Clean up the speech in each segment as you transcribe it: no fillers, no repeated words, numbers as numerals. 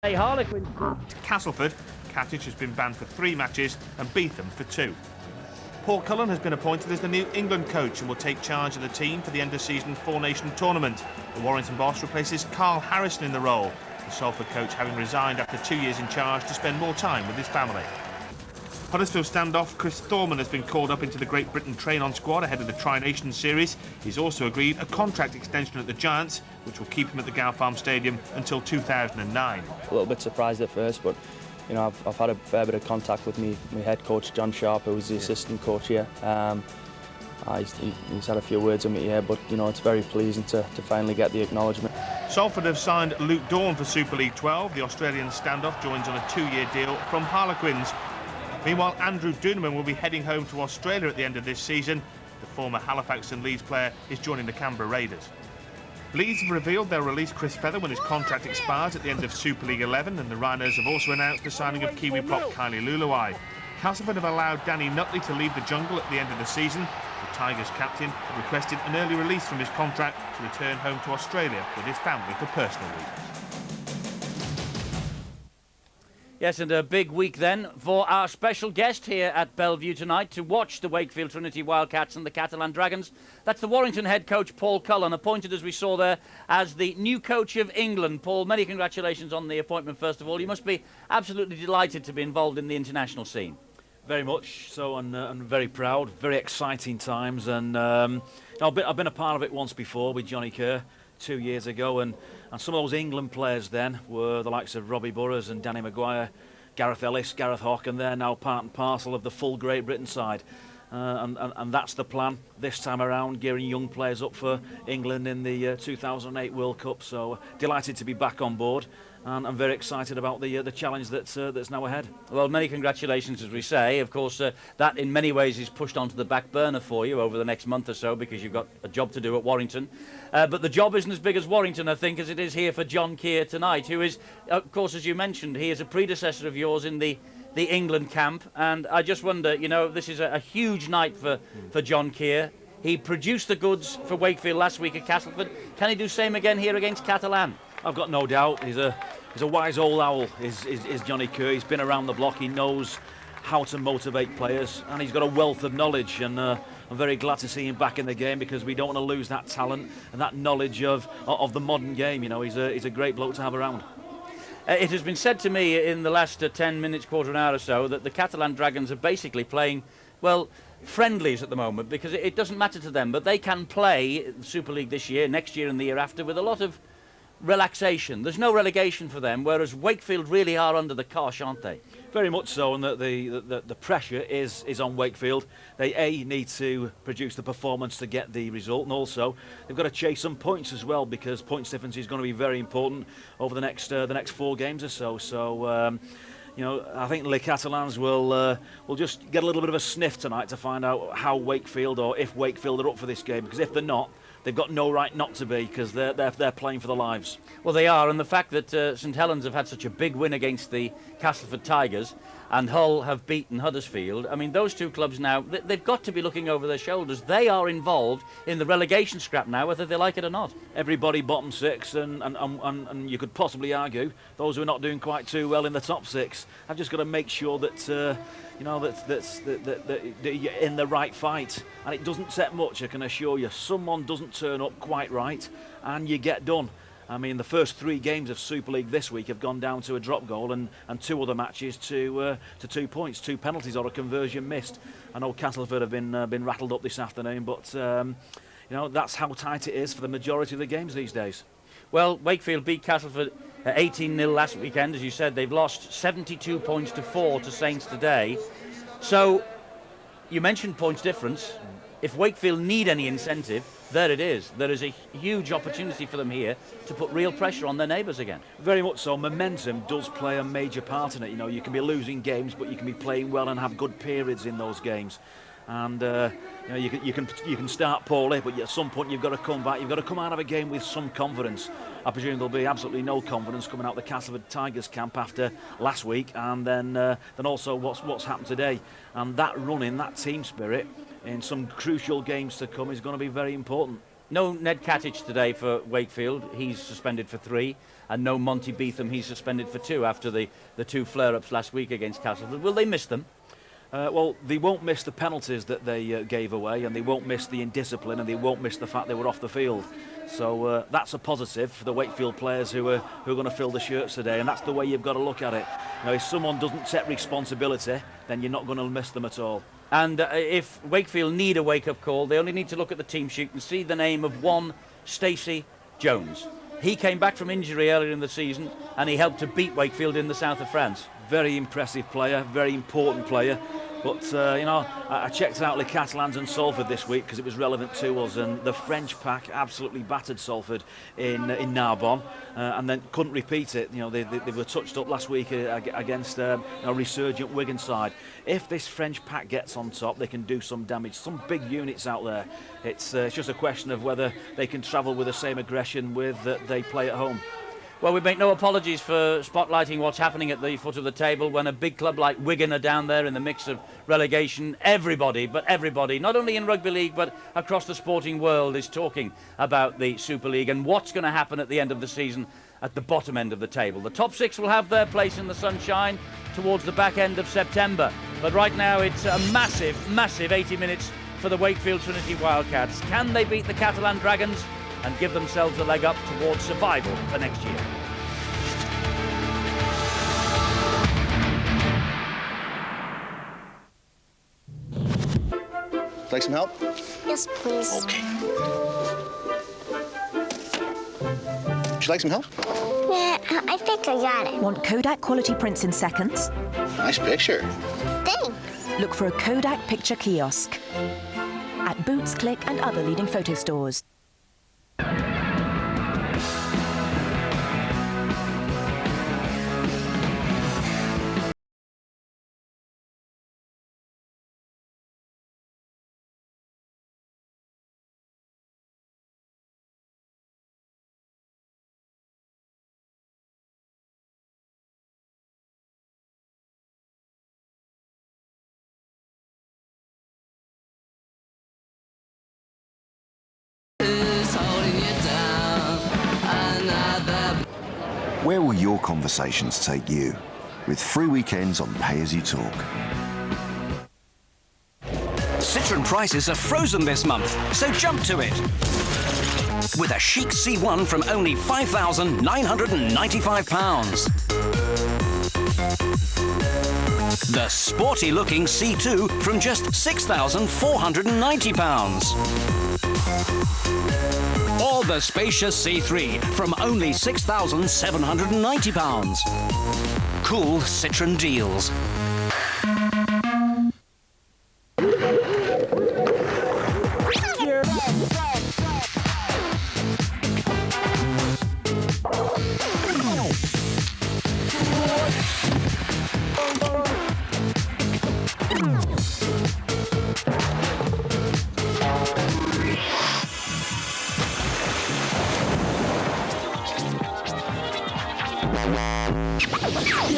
Hey, Harlequin. Castleford, Katic has been banned for 3 matches and Beetham for 2. Paul Cullen has been appointed as the new England coach and will take charge of the team for the end-of-season Four-Nation tournament. The Warrington boss replaces Carl Harrison in the role, the Salford coach having resigned after 2 years in charge to spend more time with his family. Huddersfield standoff Chris Thorman has been called up into the Great Britain train-on squad ahead of the Tri-Nations series. He's also agreed a contract extension at the Giants, which will keep him at the Gow Farm Stadium until 2009. A little bit surprised at first, but you know, I've had a fair bit of contact with my head coach John Sharp, who was the assistant coach here. He's had a few words with me here, but you know, it's very pleasing to finally get the acknowledgement. Salford have signed Luke Dawn for Super League 12. The Australian standoff joins on a 2-year deal from Harlequins. Meanwhile, Andrew Duneman will be heading home to Australia at the end of this season. The former Halifax and Leeds player is joining the Canberra Raiders. Leeds have revealed they'll release Chris Feather when his contract expires at the end of Super League 11, and the Rhinos have also announced the signing of Kiwi prop Kylie Luluai. Castleford have allowed Danny Nutley to leave the jungle at the end of the season. The Tigers captain requested an early release from his contract to return home to Australia with his family for personal reasons. Yes, and a big week then for our special guest here at Bellevue tonight to watch the Wakefield Trinity Wildcats and the Catalan Dragons. That's the Warrington head coach Paul Cullen, appointed, as we saw there, as the new coach of England. Paul, many congratulations on the appointment, first of all. You must be absolutely delighted to be involved in the international scene. Very much so, and very proud. Very exciting times, and I've been a part of it once before with Johnny Kerr 2 years ago, and some of those England players then were the likes of Robbie Burrows and Danny Maguire, Gareth Ellis, Gareth Hock, and they're now part and parcel of the full Great Britain side. And that's the plan this time around, gearing young players up for England in the 2008 World Cup. So delighted to be back on board, and I'm very excited about the challenge that's now ahead. Well, many congratulations, as we say. Of course, that in many ways is pushed onto the back burner for you over the next month or so, because you've got a job to do at Warrington. But the job isn't as big as Warrington, I think, as it is here for John Keir tonight, who is, of course, as you mentioned, he is a predecessor of yours in the England camp. And I just wonder, you know, this is a huge night for John Keir. He produced the goods for Wakefield last week at Castleford. Can he do the same again here against Catalan? I've got no doubt. He's a wise old owl, is Johnny Kerr. He's been around the block. He knows how to motivate players, and he's got a wealth of knowledge. And I'm very glad to see him back in the game, because we don't want to lose that talent and that knowledge of the modern game. You know, he's a great bloke to have around. It has been said to me in the last 10 minutes, quarter of an hour or so, that the Catalan Dragons are basically playing, well, friendlies at the moment, because it doesn't matter to them, but they can play Super League this year, next year and the year after with a lot of relaxation. There's no relegation for them, whereas Wakefield really are under the cosh, aren't they? Very much so, and the pressure is on Wakefield. They need to produce the performance to get the result, and also they've got to chase some points as well, because points difference is going to be very important over the next 4 games or so. So you know, I think the Catalans will just get a little bit of a sniff tonight to find out how Wakefield, or if Wakefield are up for this game, because if they're not, they've got no right not to be, because they're playing for their lives. Well, they are, and the fact that St Helens have had such a big win against the Castleford Tigers and Hull have beaten Huddersfield, I mean, those two clubs now, they've got to be looking over their shoulders. They are involved in the relegation scrap now, whether they like it or not. Everybody bottom 6, and you could possibly argue those who are not doing quite too well in the top 6 have just got to make sure that you know that you're in the right fight. And it doesn't take much, I can assure you. Someone doesn't turn up quite right, and you get done. I mean, the first 3 games of Super League this week have gone down to a drop goal, and 2 other matches to 2 points, 2 penalties or a conversion missed. I know Castleford have been rattled up this afternoon, but you know, that's how tight it is for the majority of the games these days. Well, Wakefield beat Castleford 18-0 last weekend, as you said. They've lost 72 points to 4 to Saints today. So, you mentioned points difference. If Wakefield need any incentive, there it is. There is a huge opportunity for them here to put real pressure on their neighbours again. Very much so. Momentum does play a major part in it. You know, you can be losing games, but you can be playing well and have good periods in those games. And you know, you can start poorly, but at some point you've got to come back. You've got to come out of a game with some confidence. I presume there'll be absolutely no confidence coming out the Castleford Tigers camp after last week, and then also what's happened today. And that running, that team spirit in some crucial games to come is going to be very important. No Ned Katic today for Wakefield. He's suspended for 3. And no Monty Beetham. He's suspended for 2 after the 2 flare-ups last week against Castleford. Will they miss them? Well, they won't miss the penalties that they gave away, and they won't miss the indiscipline, and they won't miss the fact they were off the field. So that's a positive for the Wakefield players who are going to fill the shirts today, and that's the way you've got to look at it. You know, if someone doesn't take responsibility, then you're not going to miss them at all. And if Wakefield need a wake-up call, they only need to look at the team sheet and see the name of one Stacey Jones. He came back from injury earlier in the season, and he helped to beat Wakefield in the south of France. Very impressive player, very important player. But, you know, I checked out the Catalans and Salford this week because it was relevant to us, and the French pack absolutely battered Salford in Narbonne, and then couldn't repeat it. You know, they were touched up last week against a resurgent Wigan side. If this French pack gets on top, they can do some damage. Some big units out there. It's just a question of whether they can travel with the same aggression that they play at home. Well, we make no apologies for spotlighting what's happening at the foot of the table when a big club like Wigan are down there in the mix of relegation. Everybody, not only in rugby league but across the sporting world, is talking about the Super League and what's going to happen at the end of the season at the bottom end of the table. The top 6 will have their place in the sunshine towards the back end of September. But right now it's a massive 80 minutes for the Wakefield Trinity Wildcats. Can they beat the Catalan Dragons and give themselves a leg up towards survival for next year? Like some help? Yes, please. Okay. Would you like some help? Yeah, I think I got it. Want Kodak quality prints in seconds? Nice picture. Thanks. Look for a Kodak picture kiosk at Boots, Click and other leading photo stores. Where will your conversations take you? With free weekends on Pay As You Talk. Citroën prices are frozen this month, so jump to it. With a chic C1 from only £5,995. The sporty-looking C2 from just £6,490. Or the spacious C3 from only £6,790. Cool Citroën deals.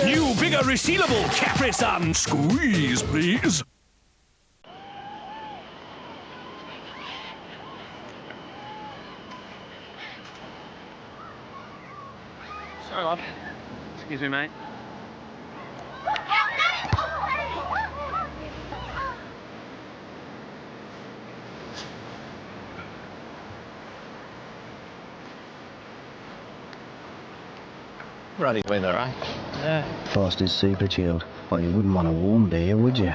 New, bigger, resealable Capri-Sun. Squeeze, please. Sorry, love. Excuse me, mate. Ruddy weather, eh? Yeah. Foster's super chilled. Well, you wouldn't want a warm beer, would you?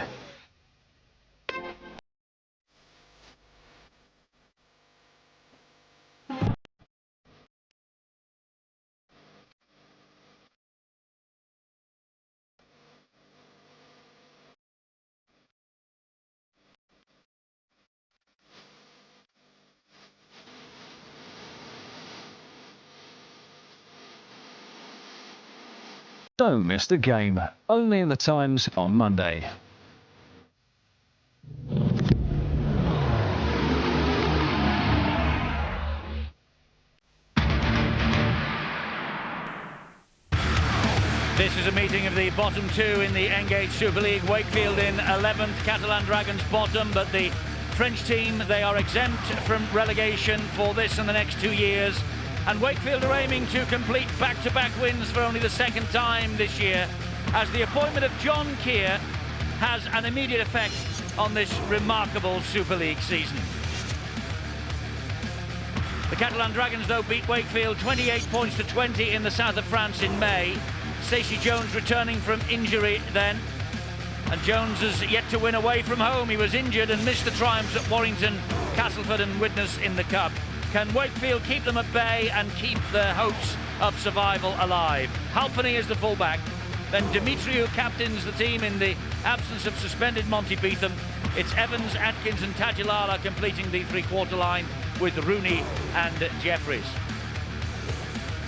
Don't miss the game. Only in the Times on Monday. This is a meeting of the bottom 2 in the Engage Super League. Wakefield in 11th, Catalan Dragons bottom, but the French team, they are exempt from relegation for this and the next 2 years. And Wakefield are aiming to complete back-to-back wins for only the second time this year, as the appointment of John Keir has an immediate effect on this remarkable Super League season. The Catalan Dragons, though, beat Wakefield 28 points to 20 in the south of France in May. Stacey Jones returning from injury then. And Jones has yet to win away from home. He was injured and missed the triumphs at Warrington, Castleford and Widnes in the Cup. Can Wakefield keep them at bay and keep their hopes of survival alive? Halfpenny is the fullback. Then Dimitriou captains the team in the absence of suspended Monty Beetham. It's Evans, Atkins and Tajilala completing the three-quarter line with Rooney and Jeffries.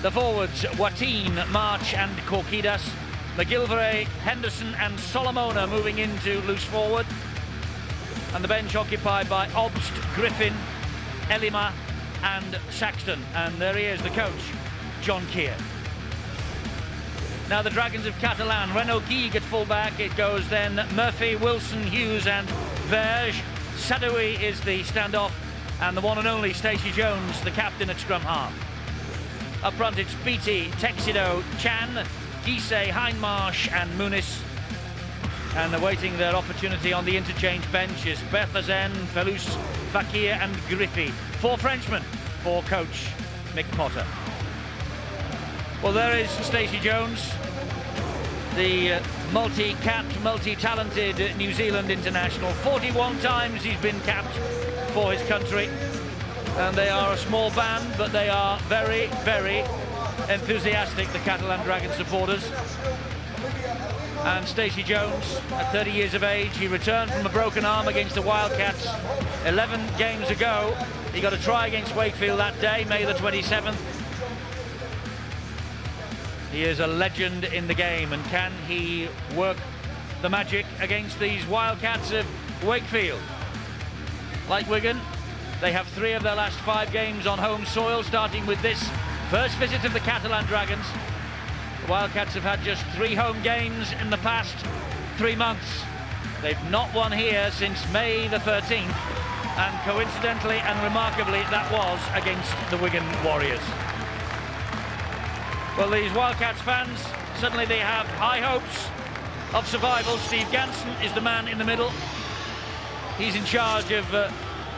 The forwards, Watin, March and Korkidas. McGilvray, Henderson and Solomona moving into loose forward. And the bench occupied by Obst, Griffin, Elima and Saxton. And there he is, the coach, John Keir. Now the Dragons of Catalan, Renaud Guigues at fullback. It goes then Murphy, Wilson, Hughes and Verge. Sadoui is the standoff, and the one and only Stacey Jones, the captain at scrum half. Up front it's Beattie, Texido, Chan, Guisset, Hindmarsh and Muniz. And awaiting their opportunity on the interchange bench is Berthazen, Felous, Fakir and Griffey. 4 Frenchmen for coach Mick Potter. Well, there is Stacey Jones, the multi-capped, multi-talented New Zealand international. 41 times he's been capped for his country. And they are a small band, but they are very, very enthusiastic, the Catalan Dragon supporters. And Stacey Jones, at 30 years of age, he returned from a broken arm against the Wildcats 11 games ago. He got a try against Wakefield that day, May the 27th. He is a legend in the game, and can he work the magic against these Wildcats of Wakefield? Like Wigan, they have 3 of their last 5 games on home soil, starting with this first visit of the Catalan Dragons. The Wildcats have had just 3 home games in the past 3 months. They've not won here since May the 13th, and coincidentally and remarkably, that was against the Wigan Warriors. Well, these Wildcats fans, suddenly they have high hopes of survival. Steve Ganson is the man in the middle. He's in charge of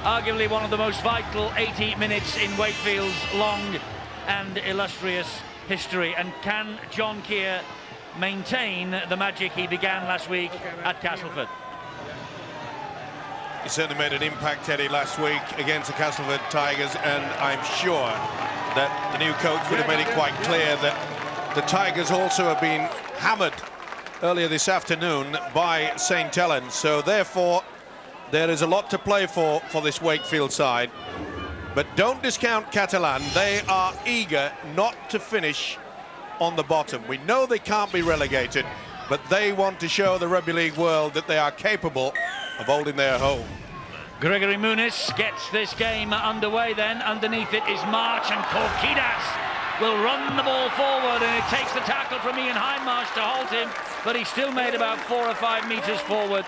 arguably one of the most vital 80 minutes in Wakefield's long and illustrious history. And can John Keir maintain the magic he began last week at Castleford? He certainly made an impact, Eddie, last week against the Castleford Tigers, and I'm sure that the new coach would have made it quite clear that the Tigers also have been hammered earlier this afternoon by St. Helens, so therefore there is a lot to play for this Wakefield side. But don't discount Catalan. They are eager not to finish on the bottom. We know they can't be relegated, but they want to show the rugby league world that they are capable of holding their home. Gregory Muniz gets this game underway then. Underneath it is March, and Korkidas will run the ball forward, and it takes the tackle from Ian Hindmarsh to halt him, but he still made about 4 or 5 metres forward.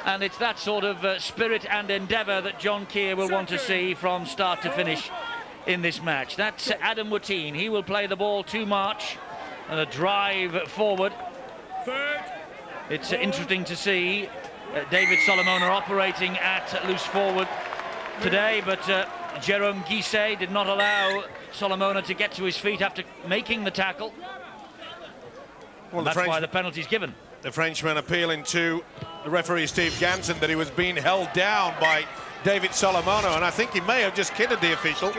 And it's that sort of spirit and endeavour that John Keir will want to see from start to finish in this match. That's Adam Watin. He will play the ball to March and a drive forward. It's interesting to see David Solomona operating at loose forward today, but Jérôme Guisset did not allow Solomona to get to his feet after making the tackle. Well, that's why the penalty's given. The Frenchman appealing to the referee Steve Ganson that he was being held down by David Solomona, and I think he may have just kidded the official.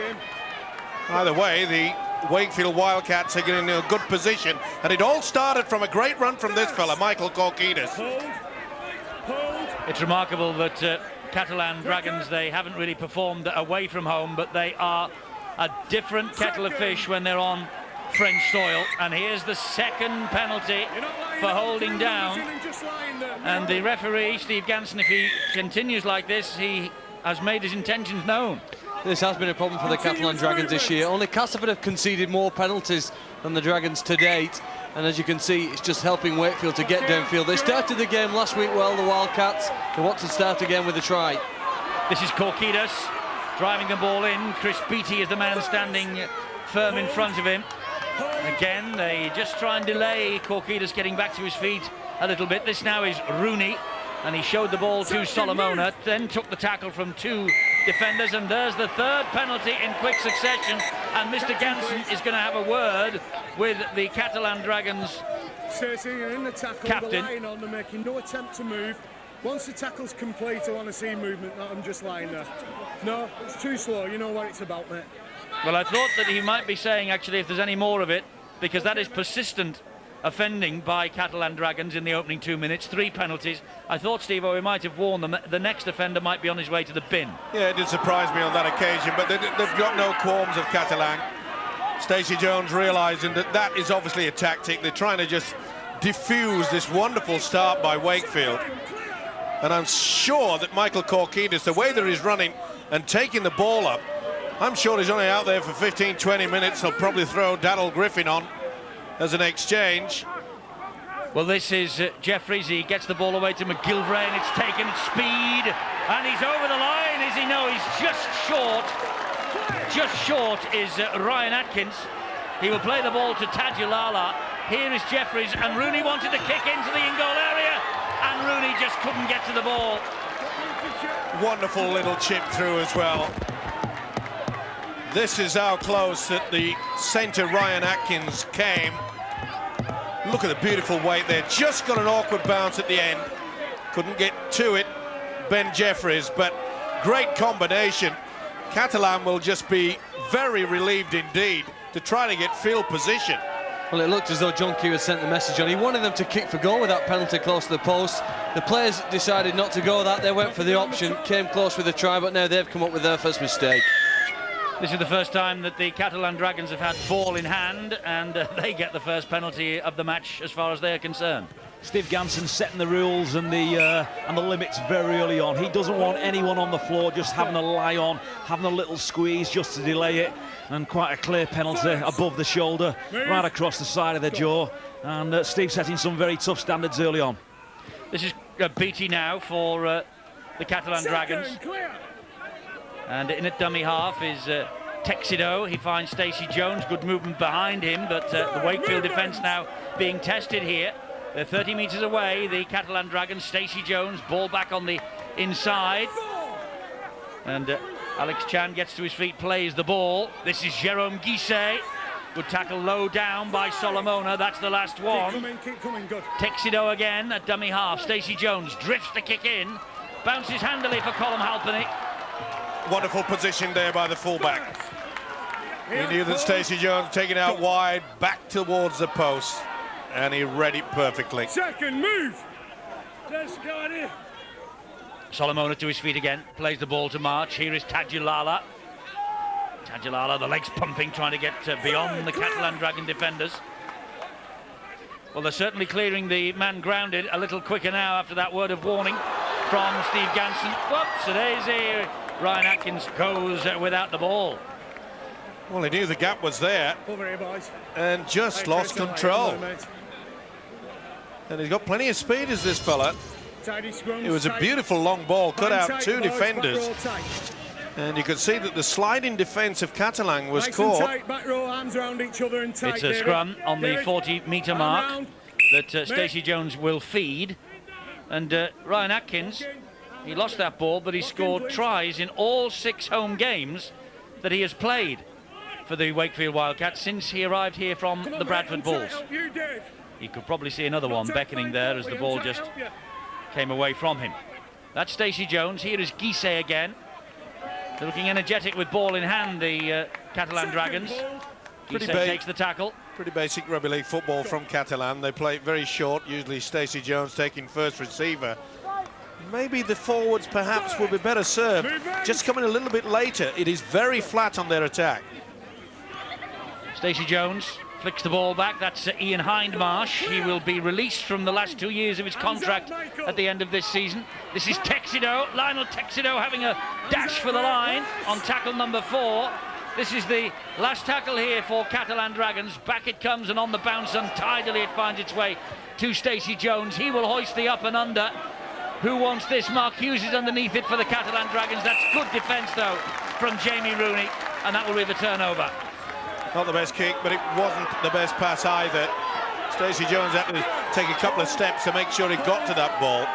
Either way, the Wakefield Wildcats are getting in a good position, and it all started from a great run from this fella, Michael Korkidas. It's remarkable that Catalan Dragons, they haven't really performed away from home, but they are a different kettle of fish when they're on French soil. And here's the second penalty for holding down, and the referee Steve Ganson, if he continues like this, he has made his intentions known. This has been a problem for the Catalan Dragons this year. Only Castleford have conceded more penalties than the Dragons to date, and as you can see, it's just helping Wakefield to get downfield. They started the game last week well, the Wildcats. They want to start again with a try. This is Korkidas driving the ball in. Chris Beattie is the man standing firm in front of him. Again, they just try and delay Korkidas getting back to his feet a little bit. This now is Rooney, and he showed the ball to Solomona, then took the tackle from 2 defenders, and there's the 3rd penalty in quick succession, and Mr. Ganson is going to have a word with the Catalan Dragons in the tackle, captain. They're lying on, they're making no attempt to move. Once the tackle's complete, I want to see movement, not I'm just lying there. No, it's too slow, you know what it's about, mate. Well, I thought that he might be saying, actually, if there's any more of it, because that is persistent offending by Catalan Dragons in the opening 2 minutes, 3 penalties. I thought, Steve-O, we might have warned them. The next offender might be on his way to the bin. Yeah, it did surprise me on that occasion, but they've got no qualms of Catalan. Stacey Jones realising that that is obviously a tactic. They're trying to just diffuse this wonderful start by Wakefield. And I'm sure that Michael Korkidas, the way that he's running and taking the ball up, I'm sure he's only out there for 15-20 minutes. He'll probably throw Daryl Griffin on as an exchange. Well, this is Jeffries. He gets the ball away to McGilvray, and it's taken speed, and he's over the line. Is he? No, he's just short. Just short is Ryan Atkins. He will play the ball to Tadulala. Here is Jeffries, and Rooney wanted to kick into the in-goal area, and Rooney just couldn't get to the ball. Wonderful little chip through as well. This is how close that the centre Ryan Atkins came. Look at the beautiful weight there. Just got an awkward bounce at the end. Couldn't get to it, Ben Jeffries, but great combination. Catalan will just be very relieved indeed to try to get field position. Well, it looked as though John Kew had sent the message on. He wanted them to kick for goal with that penalty close to the post. The players decided not to go that. They went for the option, came close with a try, but now they've come up with their first mistake. This is the first time that the Catalan Dragons have had ball in hand, and they get the first penalty of the match as far as they are concerned. Steve Ganson setting the rules and the limits very early on. He doesn't want anyone on the floor just having a lie on, having a little squeeze just to delay it, and quite a clear penalty above the shoulder, right across the side of the jaw, and Steve setting some very tough standards early on. This is Beattie now for the Catalan Dragons. And in at dummy half is Texido. He finds Stacey Jones. Good movement behind him, but the Wakefield defence now being tested here. They're 30 metres away, the Catalan Dragons. Stacey Jones, ball back on the inside. And Alex Chan gets to his feet, plays the ball. This is Jerome Guisset. Good tackle low down by Solomona. That's the last one. Keep coming, good. Texido again at dummy half. Stacey Jones drifts the kick in. Bounces handily for Colm Halpenny. Wonderful position there by the fullback. He knew that Stacey Jones taking out wide, back towards the post, and he read it perfectly. Second move. Let's go here. Solomona to his feet again, plays the ball to March. Here is Tadulala. Tadulala, the legs pumping, trying to get beyond the Catalan Dragon defenders. Well, they're certainly clearing the man grounded a little quicker now after that word of warning from Steve Ganson. Whoops, a daisy. Ryan Atkins goes without the ball. Well, he knew the gap was there and just lost control. And he's got plenty of speed as this fella. It was a beautiful long ball, cut out 2 defenders. And you could see that the sliding defence of Catalan was caught. It's a scrum on the 40-metre mark that Stacey Jones will feed. And Ryan Atkins, he lost that ball, but he scored tries in all 6 home games that he has played for the Wakefield Wildcats since he arrived here from the Bradford Bulls. You could probably see another one beckoning there as the ball just came away from him. That's Stacey Jones. Here is Guisset again. They're looking energetic with ball in hand, the Catalan Dragons. Guisset takes the tackle. Pretty basic rugby league football from Catalan. They play it very short, usually Stacey Jones taking first receiver. Maybe the forwards perhaps will be better served. Just coming a little bit later. It is very flat on their attack. Stacey Jones flicks the ball back. That's Ian Hindmarsh. He will be released from the last 2 years of his contract at the end of this season. This is Texido, Lionel Texido having a dash for the line on tackle number 4. This is the last tackle here for Catalan Dragons. Back it comes, and on the bounce untidily it finds its way to Stacey Jones. He will hoist the up and under. Who wants this? Mark Hughes is underneath it for the Catalan Dragons. That's good defence, though, from Jamie Rooney, and that will be the turnover. Not the best kick, but it wasn't the best pass either. Stacey Jones had to take a couple of steps to make sure he got to that ball.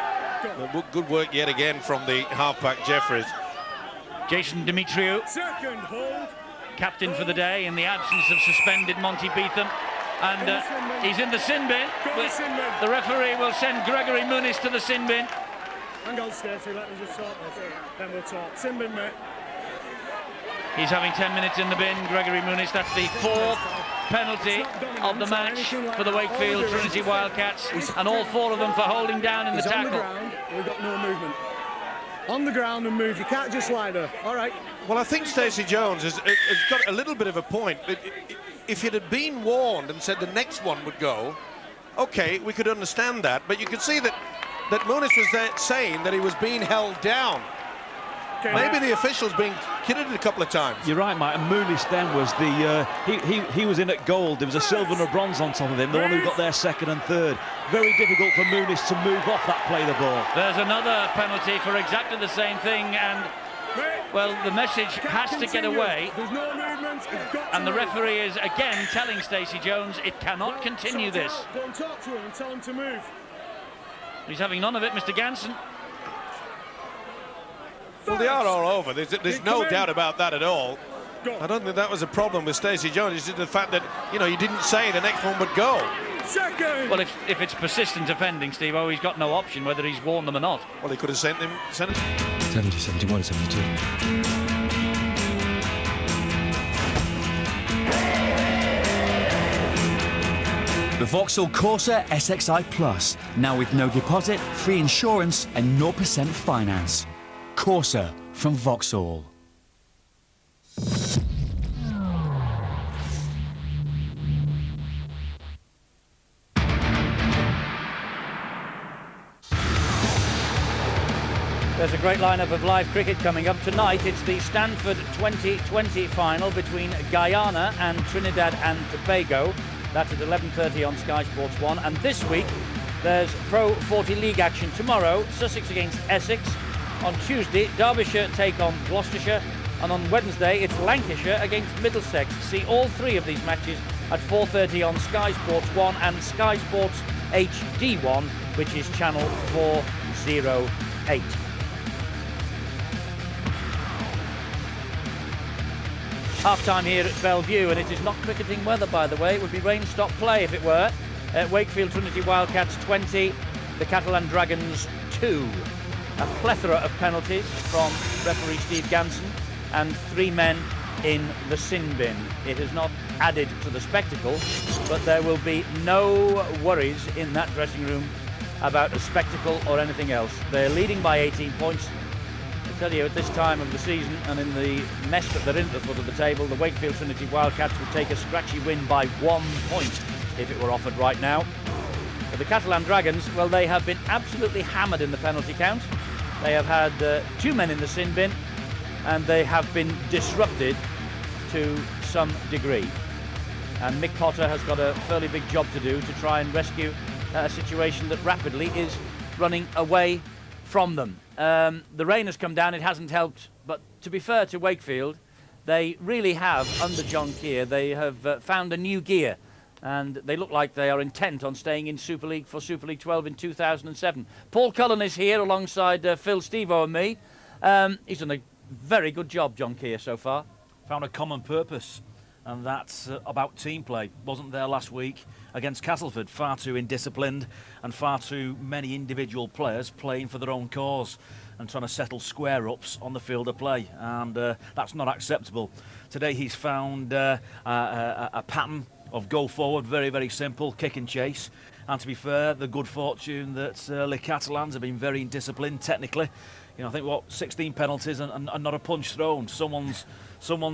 But good work yet again from the halfback Jeffries. Jason Dimitriou, Second hold. captain for the day in the absence of suspended Monty Beetham. And he's in the sin bin. The referee will send Gregory Muniz to the sin bin. Hang on, Stacey, let me just sort this. Then we'll talk. Sin bin, mate. He's having 10 minutes in the bin, Gregory Muniz. That's the 4th penalty of the match for the Wakefield Trinity Wildcats, and all 4 of them for holding down in the tackle. On the ground, we've got no movement. On the ground and move, you can't just lie there. All right. Well, I think Stacey Jones has got a little bit of a point. If it had been warned and said the next one would go, okay, we could understand that. But you could see that Muniz was there saying that he was being held down. Okay. Maybe the official's being kidded a couple of times. You're right, Mike. And Muniz then was the he was in at gold. There was a silver and a bronze on top of him. The one who got there second and third. Very difficult for Muniz to move off that play the ball. There's another penalty for exactly the same thing, and well, the message has to get away. There's no movement. And the referee is again telling Stacey Jones it cannot continue this. Go and talk to him and tell him to move. He's having none of it, Mr. Ganson. Well, they are all over. There's no doubt about that at all. I don't think that was a problem with Stacey Jones. It's just the fact that, you know, you didn't say the next one would go. Second. Well, if it's persistent offending, Steve, he's got no option whether he's warned them or not. Well, he could have sent it. 70, 71, 72. The Vauxhall Corsa SXI Plus, now with no deposit, free insurance and 0% finance. Corsa from Vauxhall. There's a great lineup of live cricket coming up tonight. It's the Stanford 2020 final between Guyana and Trinidad and Tobago. That's at 11:30 on Sky Sports 1. And this week, there's Pro 40 League action tomorrow. Sussex against Essex. On Tuesday, Derbyshire take on Gloucestershire. And on Wednesday, it's Lancashire against Middlesex. See all 3 of these matches at 4:30 on Sky Sports 1 and Sky Sports HD1, which is channel 408. Half-time here at Bellevue, and it is not cricketing weather, by the way. It would be rain-stop play if it were. Wakefield Trinity Wildcats 20, the Catalan Dragons 2. A plethora of penalties from referee Steve Ganson and 3 men in the sin bin. It has not added to the spectacle, but there will be no worries in that dressing room about a spectacle or anything else. They're leading by 18 points. I tell you, at this time of the season and in the mess that they're in at the foot of the table, the Wakefield Trinity Wildcats would take a scratchy win by 1 point if it were offered right now. But the Catalan Dragons, well, they have been absolutely hammered in the penalty count. They have had 2 men in the sin bin, and they have been disrupted to some degree. And Mick Potter has got a fairly big job to do to try and rescue a situation that rapidly is running away from them. The rain has come down, it hasn't helped, but to be fair to Wakefield, they really have, under John Keir, they have found a new gear, and they look like they are intent on staying in Super League for Super League 12 in 2007. Paul Cullen is here alongside Phil Stevo and me. He's done a very good job, John Keir, so far. Found a common purpose, and that's about team play. Wasn't there last week against Castleford. Far too indisciplined and far too many individual players playing for their own cause and trying to settle square-ups on the field of play, and that's not acceptable. Today he's found a pattern of go forward, very, very simple, kick and chase. And to be fair, the good fortune that Les Catalans have been very indisciplined technically. You know, I think, 16 penalties and not a punch thrown. Someone's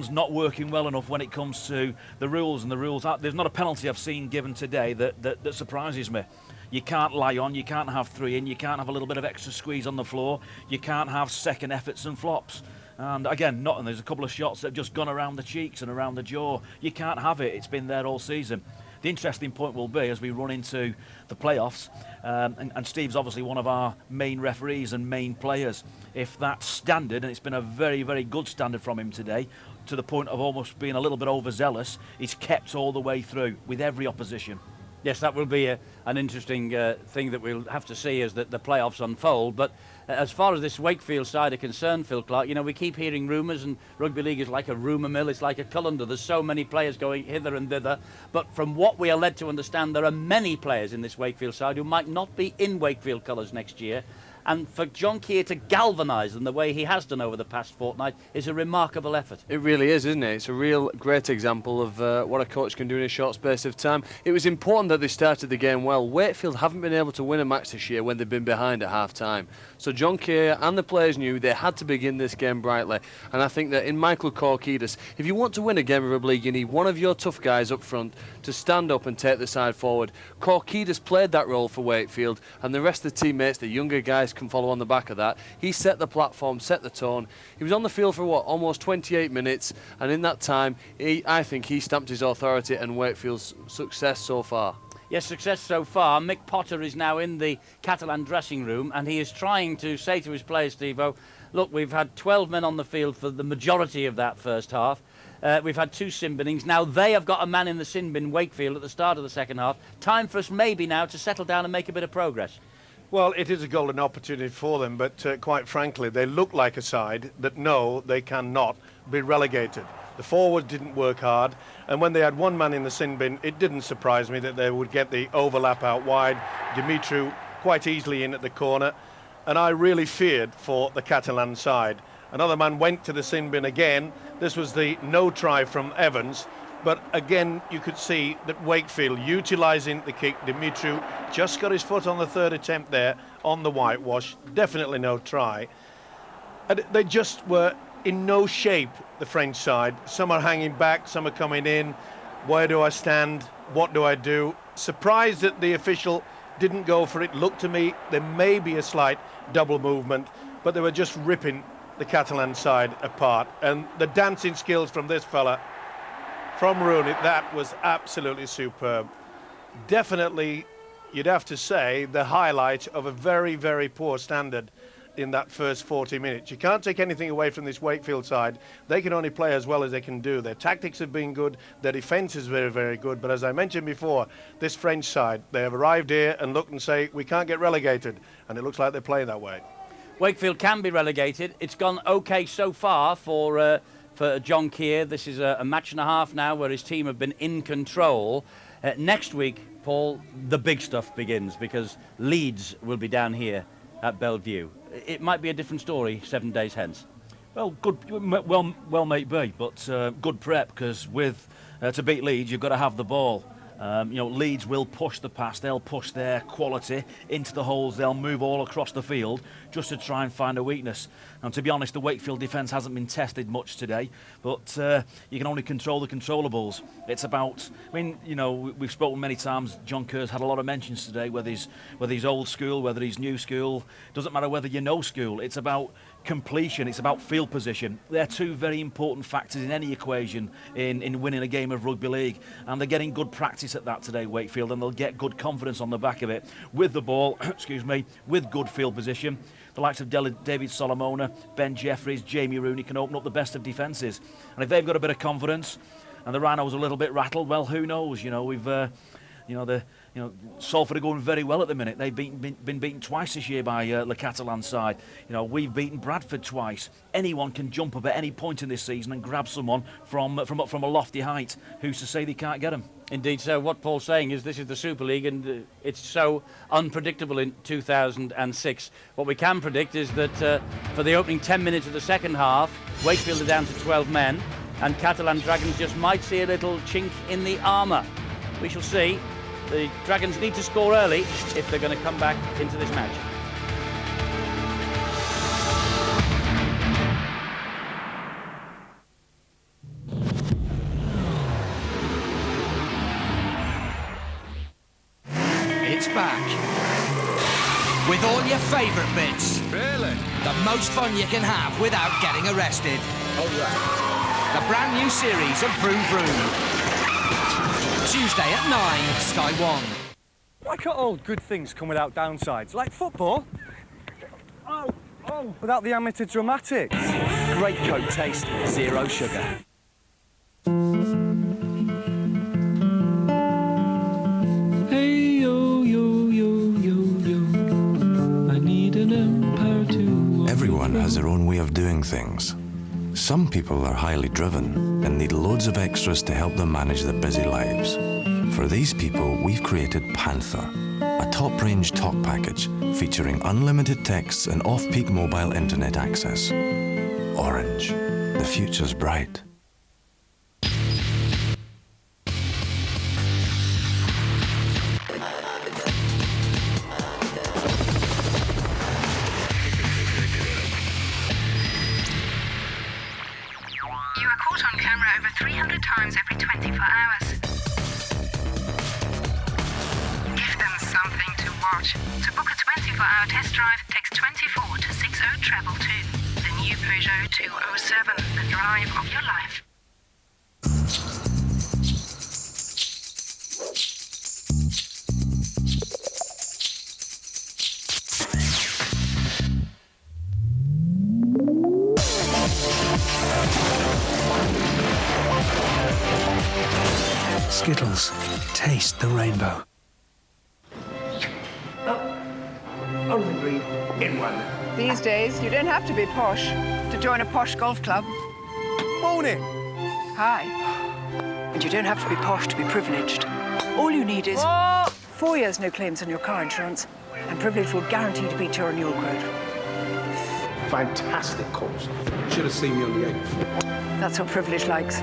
not working well enough when it comes to the rules, and the rules are, there's not a penalty I've seen given today that surprises me. You can't lie on, you can't have 3 in, you can't have a little bit of extra squeeze on the floor, you can't have second efforts and flops. And again, there's a couple of shots that have just gone around the cheeks and around the jaw. You can't have it, it's been there all season. The interesting point will be as we run into the playoffs, and Steve's obviously one of our main referees and main players. If that standard, and it's been a very, very good standard from him today, to the point of almost being a little bit overzealous, is kept all the way through with every opposition. Yes, that will be an interesting thing that we'll have to see as the playoffs unfold. But as far as this Wakefield side are concerned, Phil Clark, you know, we keep hearing rumours, and rugby league is like a rumour mill, it's like a colander. There's so many players going hither and thither. But from what we are led to understand, there are many players in this Wakefield side who might not be in Wakefield colours next year. And for John Keir to galvanise them the way he has done over the past fortnight is a remarkable effort. It really is, isn't it? It's a real great example of what a coach can do in a short space of time. It was important that they started the game well. Wakefield haven't been able to win a match this year when they've been behind at half-time. So John Keir and the players knew they had to begin this game brightly. And I think that in Michael Korkidas, if you want to win a game of rugby league, you need one of your tough guys up front to stand up and take the side forward. Korkidas played that role for Wakefield, and the rest of the teammates, the younger guys, can follow on the back of that. He set the platform, set the tone. He was on the field for almost 28 minutes, and in that time I think he stamped his authority and Wakefield's success so far. Yes, success so far. Mick Potter is now in the Catalan dressing room, and he is trying to say to his players, Steve-O, look, we've had 12 men on the field for the majority of that first half. We've had 2 sin binnings. Now they have got a man in the sin bin, Wakefield, at the start of the second half. Time for us maybe now to settle down and make a bit of progress. Well, it is a golden opportunity for them, but quite frankly, they look like a side that know they cannot be relegated. The forwards didn't work hard, and when they had one man in the sin bin, it didn't surprise me that they would get the overlap out wide. Dimitru quite easily in at the corner, and I really feared for the Catalan side. Another man went to the sin bin again. This was the no try from Evans. But again, you could see that Wakefield utilising the kick. Dimitru just got his foot on the third attempt there on the whitewash. Definitely no try. And they just were in no shape, the French side. Some are hanging back, some are coming in. Where do I stand? What do I do? Surprised that the official didn't go for it. Looked to me, there may be a slight double movement, but they were just ripping the Catalan side apart. And the dancing skills from this fella, from Rooney, that was absolutely superb. Definitely, you'd have to say, the highlight of a very, very poor standard in that first 40 minutes. You can't take anything away from this Wakefield side. They can only play as well as they can do. Their tactics have been good. Their defence is very, very good. But as I mentioned before, this French side, they have arrived here and look and say, we can't get relegated. And it looks like they're playing that way. Wakefield can be relegated. It's gone okay so far for John Keir. This is a match and a half now where his team have been in control. Next week, Paul, the big stuff begins because Leeds will be down here at Bellevue. It might be a different story 7 days hence. Well, good. Well, may be, but good prep because to beat Leeds, you've got to have the ball. Leeds will push the pass. They'll push their quality into the holes. They'll move all across the field just to try and find a weakness. And to be honest, the Wakefield defence hasn't been tested much today, but you can only control the controllables. It's about, we've spoken many times. John Kerr's had a lot of mentions today, whether he's old school, whether he's new school. Doesn't matter whether you know school. It's about completion, it's about field position. They're 2 very important factors in any equation in winning a game of rugby league, and they're getting good practice at that today, Wakefield, and they'll get good confidence on the back of it with the ball, with good field position. The likes of David Solomona, Ben Jeffries, Jamie Rooney can open up the best of defences, and if they've got a bit of confidence and the Rhinos a little bit rattled, well, who knows? Salford are going very well at the minute. They've been beaten twice this year by the Catalan side. We've beaten Bradford twice. Anyone can jump up at any point in this season and grab someone from a lofty height. Who's to say they can't get them? Indeed, so what Paul's saying is this is the Super League and it's so unpredictable in 2006. What we can predict is that for the opening 10 minutes of the second half, Wakefield are down to 12 men and Catalan Dragons just might see a little chink in the armour. We shall see. The Dragons need to score early if they're going to come back into this match. It's back. With all your favourite bits. Really? The most fun you can have without getting arrested. All right. The brand new series of Vroom Vroom. Tuesday at 9, Sky 1. Why can't all good things come without downsides? Like football? Without the amateur dramatics. Great Coke taste, 0 sugar. Hey yo yo yo yo yo, I need an empire to... Everyone has their own way of doing things. Some people are highly driven and need loads of extras to help them manage their busy lives. For these people, we've created Panther, a top-range talk package featuring unlimited texts and off-peak mobile internet access. Orange, the future's bright. You are caught on camera over 300 times every 24 hours. Give them something to watch. To book a 24-hour test drive, text 24 to 6022. The new Peugeot 207, the drive of your life. Skittles, taste the rainbow. Only green in one. These days, you don't have to be posh to join a posh golf club. Morning. Hi. And you don't have to be posh to be privileged. All you need is 4 years no claims on your car insurance, and Privilege will guarantee to beat your renewal quote. Fantastic course. Should have seen me on the 8th. That's what Privilege likes.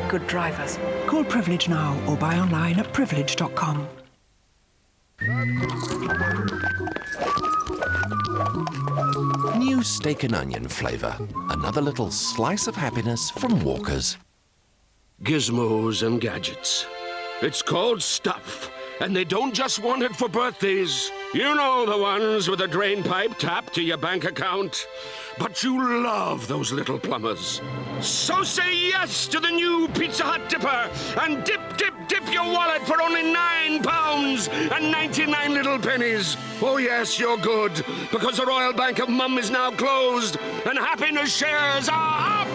Good drivers. Call Privilege now or buy online at privilege.com. New steak and onion flavour. Another little slice of happiness from Walker's. Gizmos and gadgets. It's called stuff, and they don't just want it for birthdays. You know, the ones with a drain pipe tapped to your bank account. But you love those little plumbers. So say yes to the new Pizza Hut dipper and dip your wallet for only £9 and 99 little pennies. Oh yes, you're good, because the Royal Bank of Mum is now closed and happiness shares are up.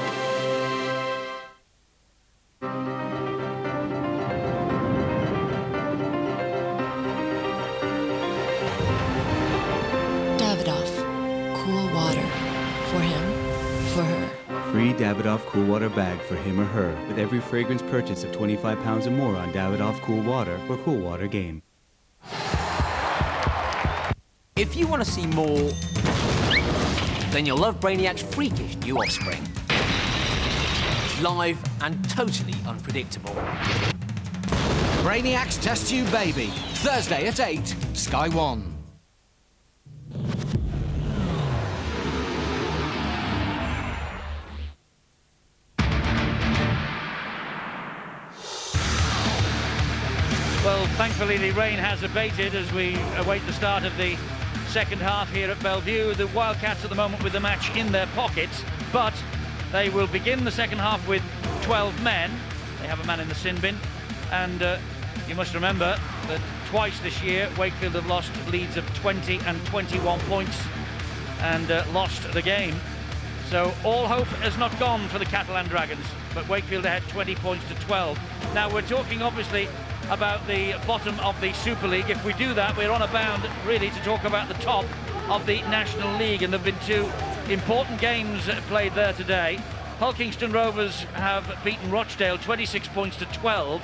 Davidoff. Cool water. For him. For her. Free Davidoff Cool Water bag for him or her with every fragrance purchase of £25 or more on Davidoff Cool Water or Cool Water Game. If you want to see more, then you'll love Brainiac's freakish new offspring. Live and totally unpredictable. Brainiac's Test Tube Baby, Thursday at 8, Sky 1. Well, thankfully the rain has abated as we await the start of the second half here at Bellevue. The Wildcats at the moment with the match in their pockets, but they will begin the second half with 12 men. They have a man in the sin bin, and you must remember that twice this year Wakefield have lost leads of 20 and 21 points and lost the game. So all hope has not gone for the Catalan Dragons, but Wakefield ahead 20 points to 12. Now we're talking obviously about the bottom of the Super League. If we do that, we're on a bound really to talk about the top of the National League, and there have been two important games played there today. Hull Kingston Rovers have beaten Rochdale 26 points to 12,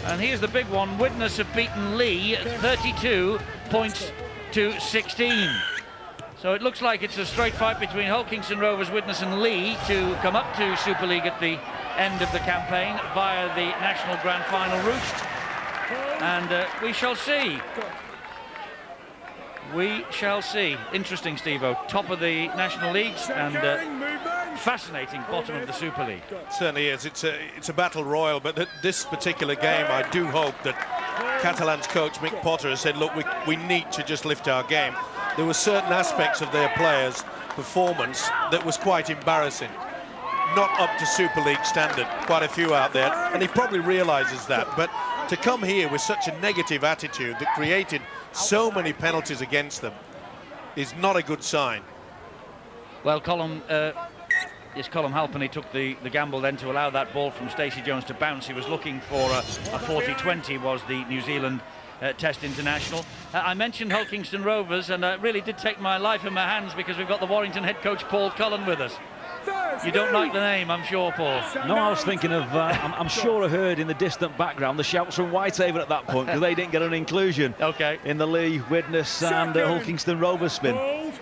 and here's the big one. Widnes have beaten Lee 32 points to 16. So it looks like it's a straight fight between Hull Kingston Rovers, Widnes and Lee to come up to Super League at the end of the campaign via the National Grand Final route. And we shall see. We shall see. Interesting, Steve-O. Top of the National Leagues and fascinating bottom of the Super League. It certainly is. It's a battle royal, but at this particular game, I do hope that Catalans coach Mick Potter has said, look, we need to just lift our game. There were certain aspects of their players' performance that was quite embarrassing. Not up to Super League standard, quite a few out there, and he probably realises that, but to come here with such a negative attitude that created so many penalties against them is not a good sign. Well, Colm Halpenny took the gamble then to allow that ball from Stacey Jones to bounce. He was looking for a 40-20, was the New Zealand Test international. I mentioned Hull Kingston Rovers, and it really did take my life in my hands because we've got the Warrington head coach Paul Cullen with us. You don't like the name, I'm sure, Paul. No, I was thinking of, I'm sure I heard in the distant background the shouts from Whitehaven at that point, because they didn't get an inclusion in the Lee, Widnes and Hull Kingston Rovers spin.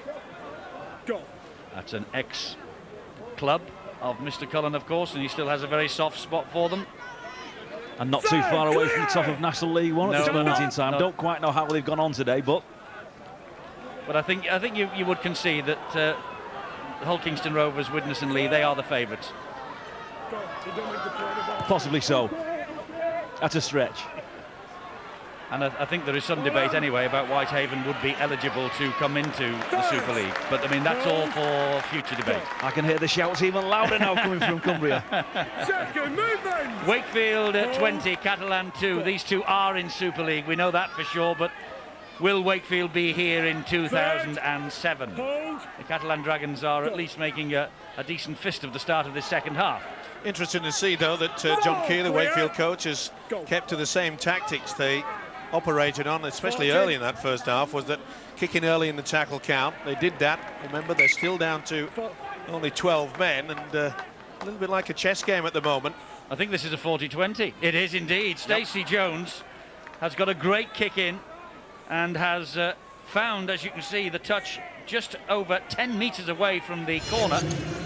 That's an ex-club of Mr. Cullen, of course, and he still has a very soft spot for them. And not too far away from the top of National League One at this moment in time. Don't quite know how they've gone on today, but I think you would concede that Hull Kingston Rovers, Widnes and Lee, they are the favourites. Possibly so. That's a stretch. And I think there is some debate anyway about Whitehaven would be eligible to come into the Super League. But I mean, that's all for future debate. I can hear the shouts even louder now coming from Cumbria. Wakefield 20, Catalan 2. These two are in Super League, we know that for sure, but will Wakefield be here in 2007? The Catalan Dragons are at least making a decent fist of the start of this second half. Interesting to see, though, that John Key, the Wakefield coach, has kept to the same tactics they operated on, especially early in that first half, was that kicking early in the tackle count. They did that. Remember, they're still down to only 12 men, and a little bit like a chess game at the moment. I think this is a 40-20. It is indeed. Stacey Jones has got a great kick in and has found, as you can see, the touch just over 10 metres away from the corner,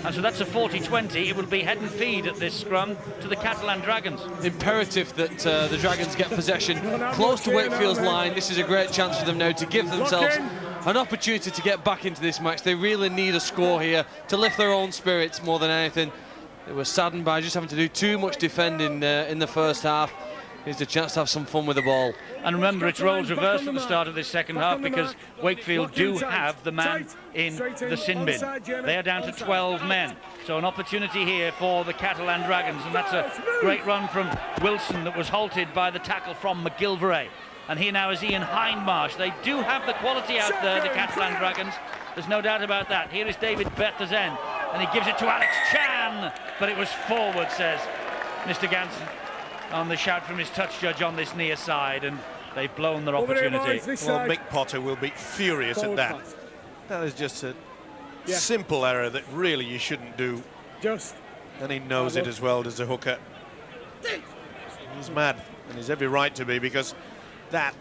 and so that's a 40-20. It will be head and feed at this scrum to the Catalan Dragons. Imperative that the Dragons get possession close to Wakefield's line. This is a great chance for them now to give themselves an opportunity to get back into this match. They really need a score here to lift their own spirits more than anything. They were saddened by just having to do too much defending in the first half. Here's the chance to have some fun with the ball. And remember, it's roles reversed at the start of this second half because Wakefield do have the man in the sin bin. They are down to 12 men. So an opportunity here for the Catalan Dragons, and that's a great run from Wilson that was halted by the tackle from McGilvray. And here now is Ian Hindmarsh. They do have the quality out there, the Catalan Dragons. There's no doubt about that. Here is David Berthazen, and he gives it to Alex Chan, but it was forward, says Mr. Ganson, on the shout from his touch judge on this near side, and they've blown their opportunity. Well, Mick Potter will be furious at that. That is just a simple error that really you shouldn't do. And he knows it as well as a hooker. He's mad, and he's every right to be, because that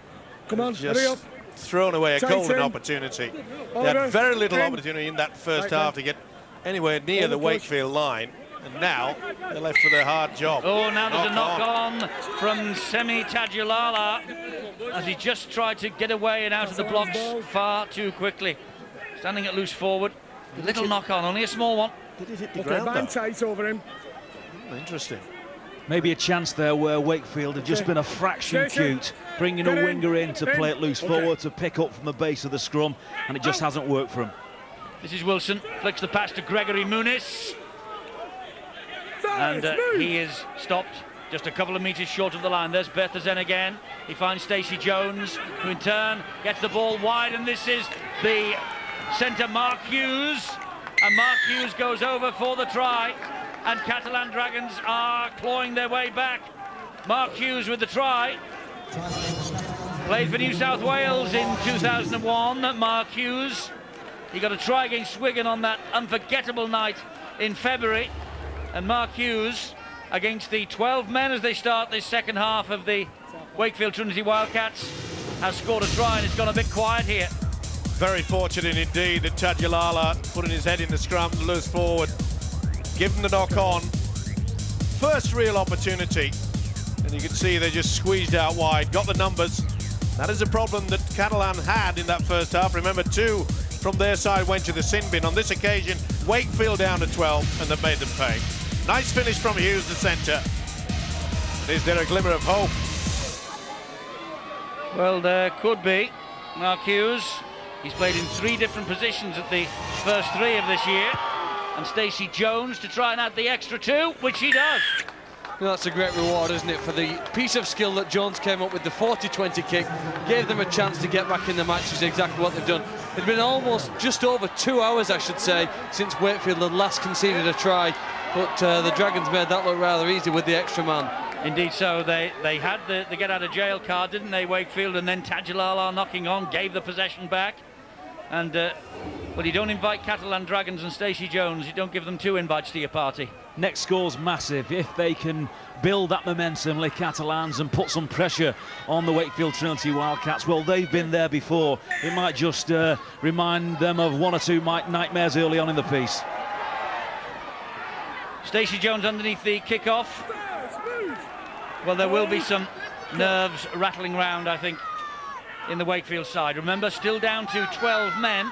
just thrown away a golden opportunity. They had very little opportunity in that first half to get anywhere near the Wakefield line. And now they're left with a hard job. Oh, now there's a knock-on from Semi Tajulala as he just tried to get away and out of the blocks far too quickly. Standing at loose forward. A little knock-on, only a small one. Did it hit the ground, though? Tight over him. Interesting. Maybe a chance there where Wakefield had just been a fraction cute, bringing a winger in to play it loose forward to pick up from the base of the scrum, and it just hasn't worked for him. This is Wilson, flicks the pass to Gregory Muniz. And he is stopped just a couple of metres short of the line. There's Berthazen again. He finds Stacey Jones, who in turn gets the ball wide, and this is the centre, Mark Hughes. And Mark Hughes goes over for the try, and Catalan Dragons are clawing their way back. Mark Hughes with the try. Played for New South Wales in 2001, Mark Hughes. He got a try against Wigan on that unforgettable night in February. And Mark Hughes, against the 12 men as they start this second half of the Wakefield Trinity Wildcats, has scored a try, and it's gone a bit quiet here. Very fortunate indeed that Tajulala putting his head in the scrum to loose forward. Give them the knock on. First real opportunity. And you can see they just squeezed out wide, got the numbers. That is a problem that Catalan had in that first half. Remember, 2 from their side went to the sin bin. On this occasion, Wakefield down to 12, and that made them pay. Nice finish from Hughes, the centre. Is there a glimmer of hope? Well, there could be. Mark Hughes, he's played in 3 different positions at the first 3 of this year. And Stacey Jones to try and add the extra 2, which he does. You know, that's a great reward, isn't it, for the piece of skill that Jones came up with, the 40-20 kick, gave them a chance to get back in the match, which is exactly what they've done. It's been almost just over 2 hours, I should say, since Wakefield had last conceded a try, but the Dragons made that look rather easy with the extra man. Indeed so. They had the get-out-of-jail card, didn't they, Wakefield? And then Tajalala knocking on, gave the possession back. And, well, you don't invite Catalan Dragons and Stacey Jones. You don't give them 2 invites to your party. Next score's massive. If they can build that momentum, Les Catalans, and put some pressure on the Wakefield Trinity Wildcats, well, they've been there before. It might just remind them of 1 or 2 nightmares early on in the piece. Stacey Jones underneath the kick-off. Well, there will be some nerves rattling round, I think, in the Wakefield side. Remember, still down to 12 men.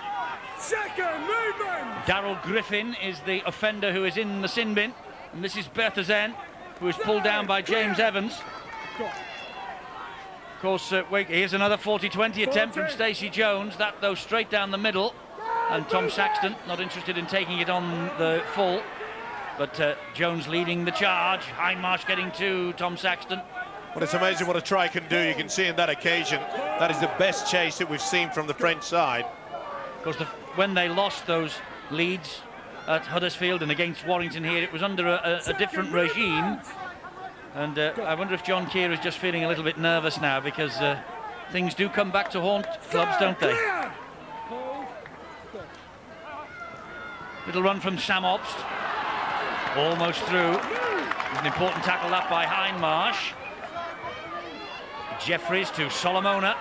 Second movement! Darryl Griffin is the offender who is in the sin bin. And this is Berthazen, who is pulled down by James Evans. Of course, here's another 40-20 attempt from Stacey Jones. That, though, straight down the middle. And Tom Saxton not interested in taking it on the full. But Jones leading the charge. Hindmarsh getting to Tom Saxton. Well, it's amazing what a try can do. You can see in that occasion, that is the best chase that we've seen from the French side. Of course, when they lost those leads at Huddersfield and against Warrington here, it was under a different regime. And I wonder if John Keir is just feeling a little bit nervous now, because things do come back to haunt clubs, don't they? Little run from Sam Obst. Almost through. An important tackle that by Hindmarsh. Jeffries to Solomona.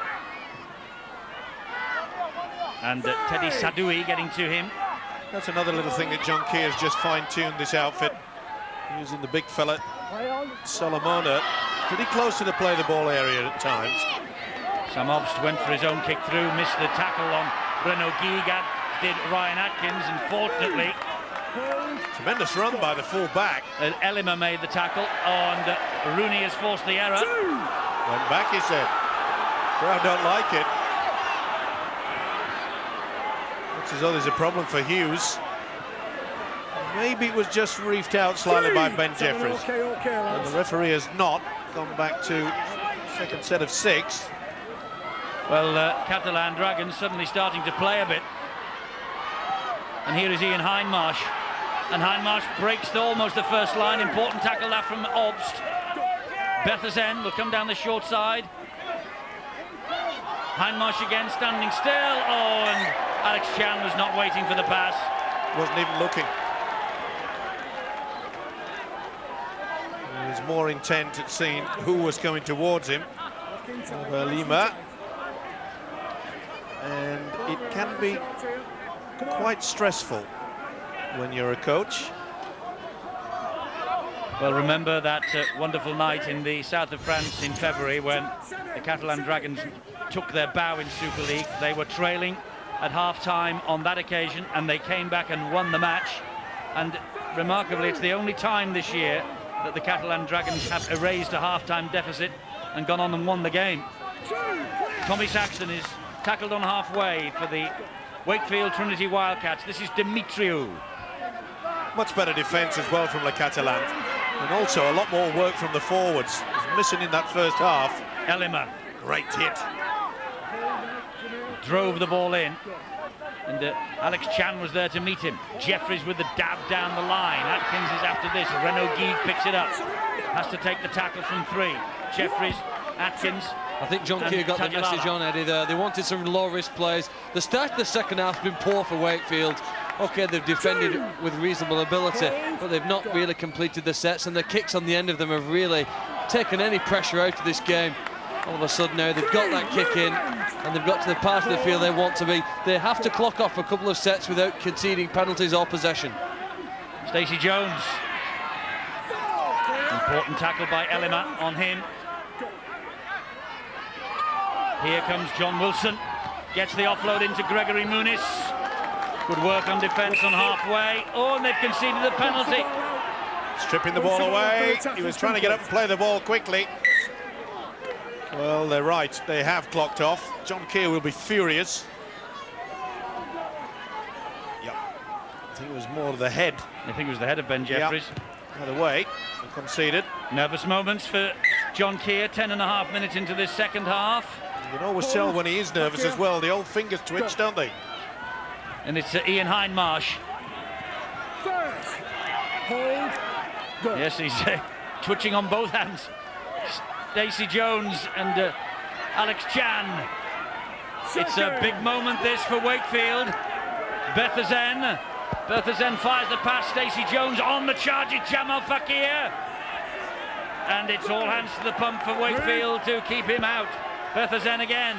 And Teddy Sadoui getting to him. That's another little thing that John Keir's just fine-tuned this outfit. Using the big fella, Solomona, pretty close to the play the ball area at times. Sam Obst went for his own kick through, missed the tackle on Breno Giga, did Ryan Atkins, and fortunately... Tremendous run by the full-back. Elima made the tackle, and Rooney has forced the error. Went back, he said. Crowd don't like it. Looks as though there's a problem for Hughes. Maybe it was just reefed out slightly by Ben Jeffries. And the referee has not gone back to second set of 6. Well, Catalan Dragons suddenly starting to play a bit. And here is Ian Hindmarsh. And Hindmarsh breaks almost the first line. Important tackle that from Obst. Berthazen will come down the short side. Hindmarsh again standing still. Oh, and Alex Chan was not waiting for the pass. Wasn't even looking. He was more intent at seeing who was coming towards him. Lima. And it can be quite stressful when you're a coach. Well, remember that wonderful night in the south of France in February when the Catalan Dragons took their bow in Super League. They were trailing at half-time on that occasion, and they came back and won the match. And remarkably, it's the only time this year that the Catalan Dragons have erased a half-time deficit and gone on and won the game. Tommy Saxton is tackled on halfway for the Wakefield Trinity Wildcats. This is Dimitriou. Much better defence as well from Le Catalan. And also a lot more work from the forwards. Was missing in that first half. Elima. Great hit. Drove the ball in. And Alex Chan was there to meet him. Jeffries with the dab down the line. Atkins is after this. Renaud Guy picks it up. Has to take the tackle from 3. Jeffries, Atkins. I think John Keir got the message on, Eddie, there. They wanted some low-risk plays. The start of the second half has been poor for Wakefield. OK, they've defended with reasonable ability, but they've not really completed the sets, and the kicks on the end of them have really taken any pressure out of this game. All of a sudden now they've got that kick in, and they've got to the part of the field they want to be. They have to clock off a couple of sets without conceding penalties or possession. Stacey Jones. Important tackle by Elima on him. Here comes John Wilson. Gets the offload into Gregory Muniz. Good work on defence on halfway. Oh, and they've conceded a penalty. Stripping the ball away. He was trying to get up and play the ball quickly. Well, they're right. They have clocked off. John Keir will be furious. Yep. I think it was more the head. I think it was the head of Ben Jeffries. Yep. Either way, they conceded. Nervous moments for John Keir, 10.5 minutes into this second half. You can always tell when he is nervous as well. The old fingers twitch, don't they? And it's Ian Hindmarsh. Hold. Go. Yes, he's twitching on both hands. Stacey Jones and Alex Chan. It's a big moment this for Wakefield. Berthazen fires the pass. Stacey Jones on the charge. It's Jamal Fakir. And it's all hands to the pump for Wakefield to keep him out. Berthazen again.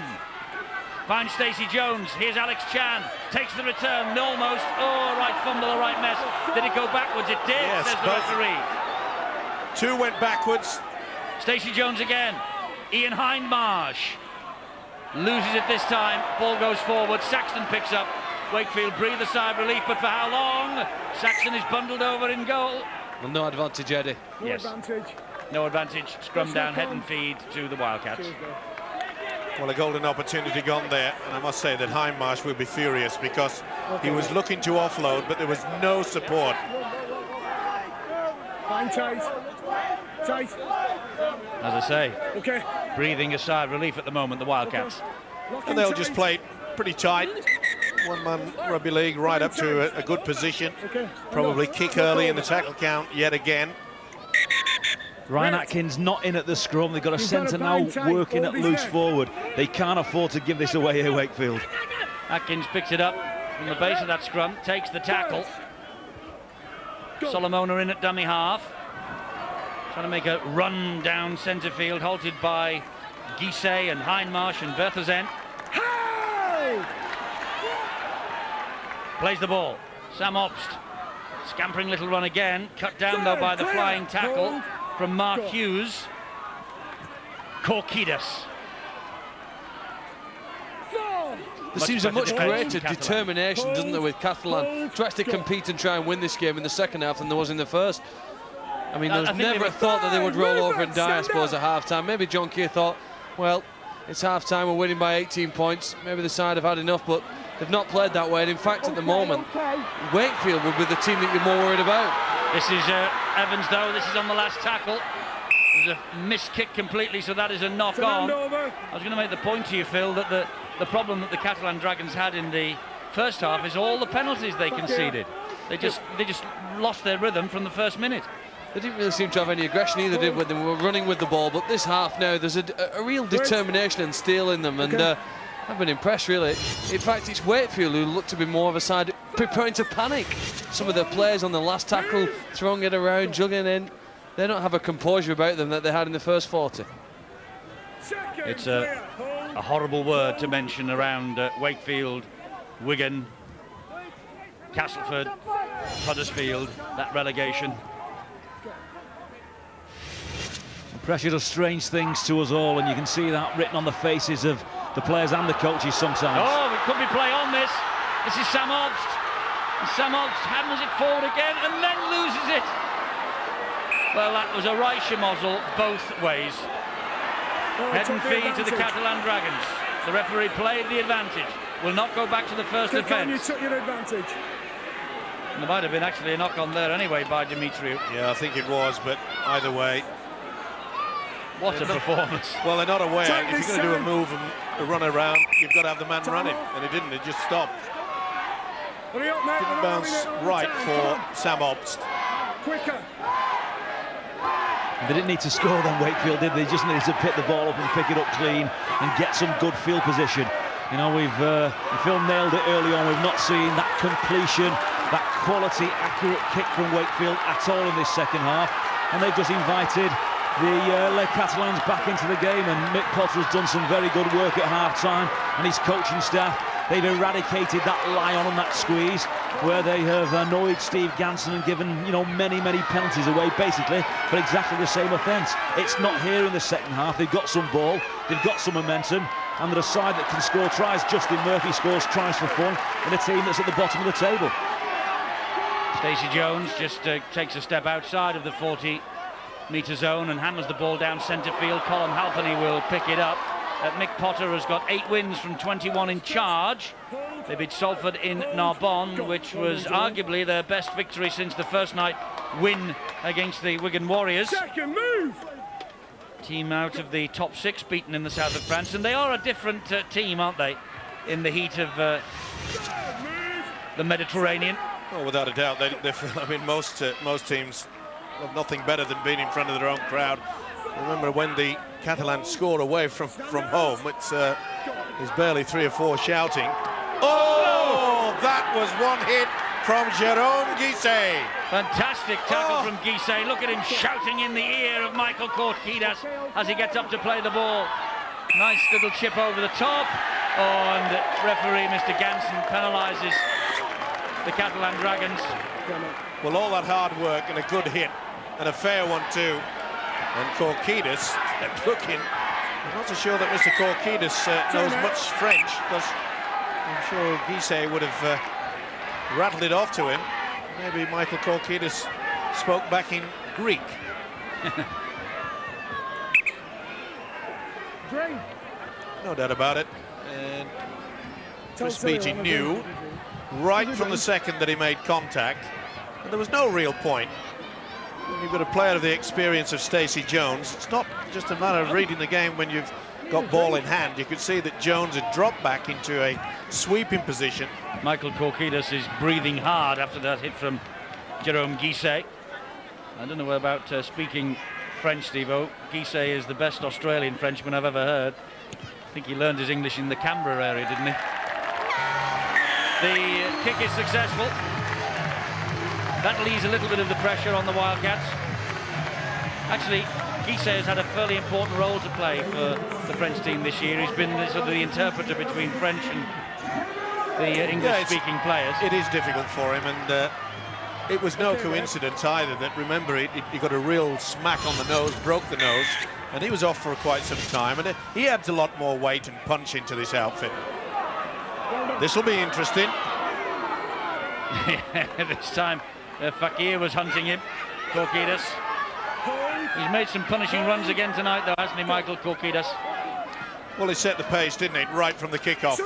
Finds Stacey Jones. Here's Alex Chan. Takes the return. Almost. Oh, right fumble, the right mess. Did it go backwards? It did, yes, says the referee. Two went backwards. Stacey Jones again. Ian Hindmarsh loses it this time. Ball goes forward. Saxton picks up. Wakefield breathe a sigh of relief, but for how long? Saxton is bundled over in goal. Well, no advantage, Eddie. No advantage. Scrum down, head and feed to the Wildcats. Well, a golden opportunity gone there, and I must say that Hindmarsh will be furious because he was looking to offload, but there was no support. Fine, tight. As I say, okay. Breathing a sigh of relief at the moment, the Wildcats. And they'll just play pretty tight. One-man rugby league right up to a good position. Probably kick early in the tackle count yet again. Ryan Atkins not in at the scrum. They've got a centre now working at loose forward. They can't afford to give this away here, Wakefield. Atkins picks it up from the base of that scrum, takes the tackle. Solomona in at dummy half. Trying to make a run down centre field, halted by Guisset and Hindmarsh and Berthazen. Plays the ball. Sam Obst. Scampering little run again. Cut down though by the flying tackle from Mark Hughes. Korkidas. There seems a much greater determination, doesn't there, with Catalan to actually compete and try and win this game in the second half than there was in the first. I mean, there was never a thought that they would roll over and die, I suppose, at half-time. Maybe John Keir thought, well, it's half-time, we're winning by 18 points. Maybe the side have had enough, but they've not played that way. And in fact, at the moment, Wakefield would be the team that you're more worried about. This is Evans, though. This is on the last tackle. There's a missed kick completely, so that is a knock-on. I was going to make the point to you, Phil, that the problem that the Catalan Dragons had in the first half is all the penalties they conceded. They just lost their rhythm from the first minute. They didn't really seem to have any aggression either, did when they were running with the ball. But this half now, there's a real determination and steel in them, and I've been impressed, really. In fact, it's Wakefield who look to be more of a side preparing to panic. Some of their players on the last tackle, throwing it around, juggling in. They don't have a composure about them that they had in the first 40. It's a horrible word to mention around Wakefield, Wigan, Castleford, Huddersfield, that relegation. Pressure does strange things to us all, and you can see that written on the faces of the players and the coaches sometimes. Oh, it could be play on this. This is Sam Obst. And Sam Obst hammers it forward again and then loses it. Well, that was a right schmozzle both ways. Head and feed to the Catalan Dragons. The referee played the advantage. Will not go back to the first offence. You took your advantage. And there might have been actually a knock on there anyway by Dimitriou. Yeah, I think it was, but either way. What a performance. Well, they're not aware. If you're going to do a move and a run around, you've got to have the man running. And it didn't, it just stopped. Didn't bounce right for Sam Obst. Quicker. They didn't need to score then, Wakefield, did they? They just needed to pick the ball up and pick it up clean and get some good field position. You know, Phil nailed it early on. We've not seen that completion, that quality, accurate kick from Wakefield at all in this second half. And they've just invited the Les Catalans back into the game, and Mick Potter has done some very good work at half-time, and his coaching staff, they've eradicated that lie-on and that squeeze, where they have annoyed Steve Ganson and given, you know, many penalties away, basically, for exactly the same offence. It's not here in the second half. They've got some ball, they've got some momentum, and they're a side that can score tries. Justin Murphy scores tries for fun in a team that's at the bottom of the table. Stacey Jones just takes a step outside of the 40-metre zone and hammers the ball down centre field. Colin Halpenny will pick it up. Mick Potter has got 8 wins from 21 in charge. They beat Salford in Narbonne, which was arguably their best victory since the first night win against the Wigan Warriors. Second move! Team out of the top 6 beaten in the south of France, and they are a different team, aren't they, in the heat of the Mediterranean. Oh, without a doubt. I mean, most teams have nothing better than being in front of their own crowd. Remember when the Catalans score away from home, there's barely 3 or 4 shouting. Oh, that was one hit from Jérôme Guisset. Fantastic tackle from Guisset. Look at him shouting in the ear of Michael Korkidas as he gets up to play the ball. Nice little chip over the top. Oh, and referee Mr. Gansen penalises the Catalan Dragons. Well, all that hard work and a good hit, and a fair one too. And Korkidas looking. I'm not so sure that Mr. Korkidas knows much French, because I'm sure Guisset would have rattled it off to him. Maybe Michael Korkidas spoke back in Greek. No doubt about it. And Chris Beattie knew right from the second that he made contact, and there was no real point. When you've got a player of the experience of Stacey Jones, it's not just a matter of reading the game when you've got ball in hand. You could see that Jones had dropped back into a sweeping position. Michael Korkidas is breathing hard after that hit from Jérôme Guisset. I don't know about speaking French, Steve-O. Guisset is the best Australian Frenchman I've ever heard. I think he learned his English in the Canberra area, didn't he? The kick is successful. That leaves a little bit of the pressure on the Wildcats. Actually, Guisset has had a fairly important role to play for the French team this year. He's been sort of the interpreter between French and the English-speaking players. It is difficult for him, and it was no coincidence either that, remember, he got a real smack on the nose, broke the nose, and he was off for quite some time, and he adds a lot more weight and punch into this outfit. This will be interesting. This time, Fakir was hunting him, Korkidas. He's made some punishing runs again tonight, though, hasn't he, Michael Korkidas? Well, he set the pace, didn't he, right from the kickoff,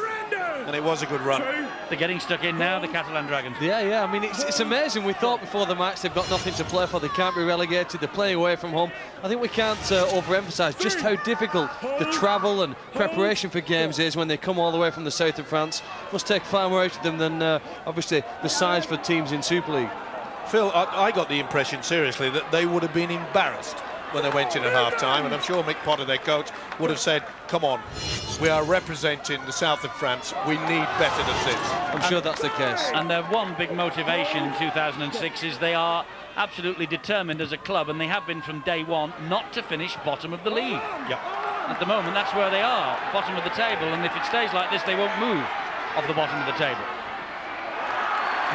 and it was a good run. They're getting stuck in now, the Catalan Dragons. Yeah, I mean, it's amazing. We thought before the match they've got nothing to play for, they can't be relegated, they're playing away from home. I think we can't overemphasise just how difficult the travel and preparation for games is when they come all the way from the south of France. Must take far more out of them than, obviously, the size for teams in Super League. Phil, I got the impression, seriously, that they would have been embarrassed when they went in at half-time, and I'm sure Mick Potter, their coach, would have said, come on, we are representing the south of France, we need better than this. I'm sure that's the case. And their one big motivation in 2006 is they are absolutely determined as a club, and they have been from day one, not to finish bottom of the league. Yeah. At the moment, that's where they are, bottom of the table, and if it stays like this, they won't move off the bottom of the table.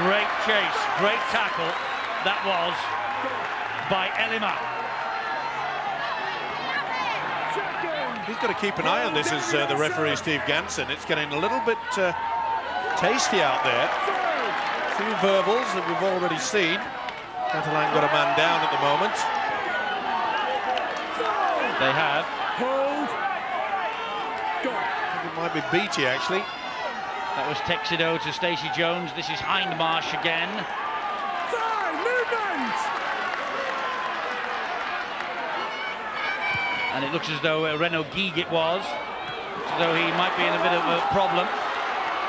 Great chase, great tackle, that was by Elima. He's got to keep an eye on this as the referee Steve Gansen. It's getting a little bit tasty out there. A few verbals that we've already seen. Catalan got a man down at the moment. They have. I think it might be Beattie, actually. That was Texido to Stacey Jones. This is Hindmarsh again. And it looks as though Renaud Guigues it was, as though he might be in a bit of a problem,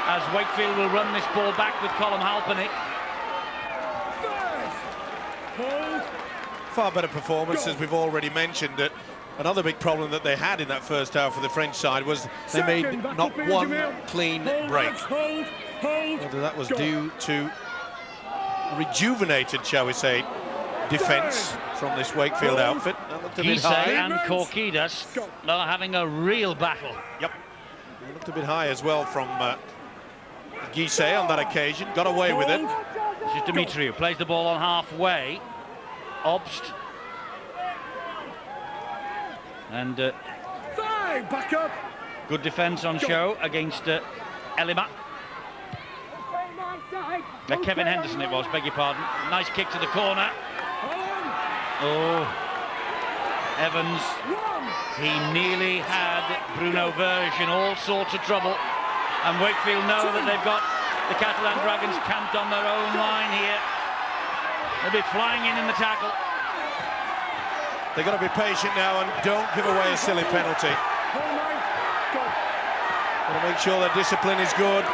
as Wakefield will run this ball back with Colm Halpenny. Far better performance, as we've already mentioned. That another big problem that they had in that first half for the French side was they made not one clean break. Whether that was due to rejuvenated, shall we say, defence from this Wakefield outfit. That looked a bit high. And Korkidas are having a real battle. Yep. It looked a bit high as well from Guisset on that occasion. Got away with it. This is Dimitriou, plays the ball on halfway. Obst. And back up. Good defence on show against Elima. Kevin Henderson it was, beg your pardon. Nice kick to the corner. Oh, Evans, he nearly had Bruno Verge in all sorts of trouble And Wakefield know that they've got the Catalan Dragons camped on their own line here. They'll be flying in the tackle. They've got to be patient now and don't give away a silly penalty. Got to make sure their discipline is good.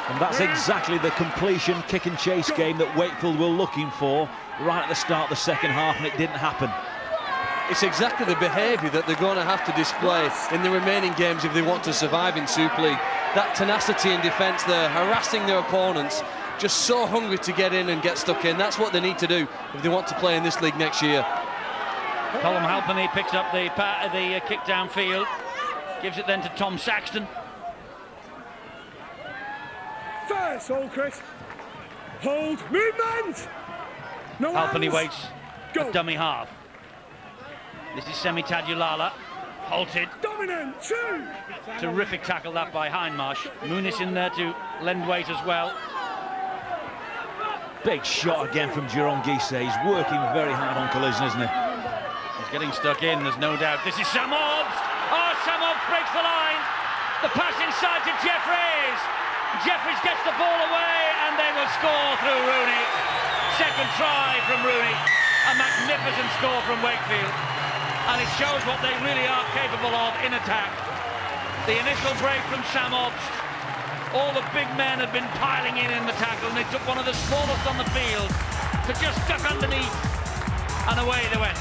And that's exactly the completion, kick and chase game that Wakefield were looking for right at the start of the second half, and it didn't happen. It's exactly the behaviour that they're going to have to display in the remaining games if they want to survive in Super League. That tenacity in defence, they're harassing their opponents, just so hungry to get in and get stuck in. That's what they need to do if they want to play in this league next year. Colm Halpenny picks up the kick downfield, gives it then to Tom Saxton. First, hold, Chris. Hold, movement! No Halpenny hands. waits at dummy half. This is Semi Tadulala, halted. Dominant, two! Terrific tackle that by Hindmarsh. Muniz in there to lend weight as well. Big shot again from Jerome Guisset. He's working very hard on collision, isn't he? He's getting stuck in, there's no doubt. This is Sam Hobbs! Oh, Sam Hobbs breaks the line! The pass inside to Jeffries! Jeffries gets the ball away and they will score through Rooney. Second try from Rooney. A magnificent score from Wakefield. And it shows what they really are capable of in attack. The initial break from Sam Hobbs. All the big men had been piling in the tackle and they took one of the smallest on the field to just duck underneath and away they went.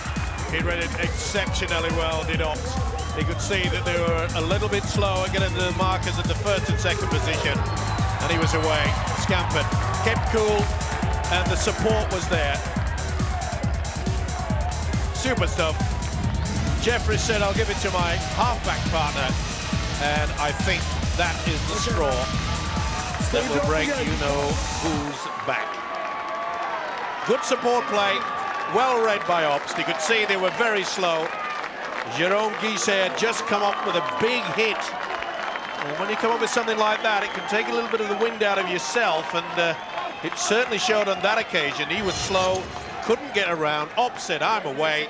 He read it exceptionally well, did Ops. He could see that they were a little bit slow getting to the markers at the first and second position, and he was away, scampered, kept cool, and the support was there. Super stuff. Jeffries said, I'll give it to my half-back partner, and I think that is the straw that will break you-know-who's back. Good support play. Well read by Ops. You could see they were very slow. Jerome Guisset had just come up with a big hit. And when you come up with something like that, it can take a little bit of the wind out of yourself, and it certainly showed on that occasion. He was slow, couldn't get around. Ops said, I'm away.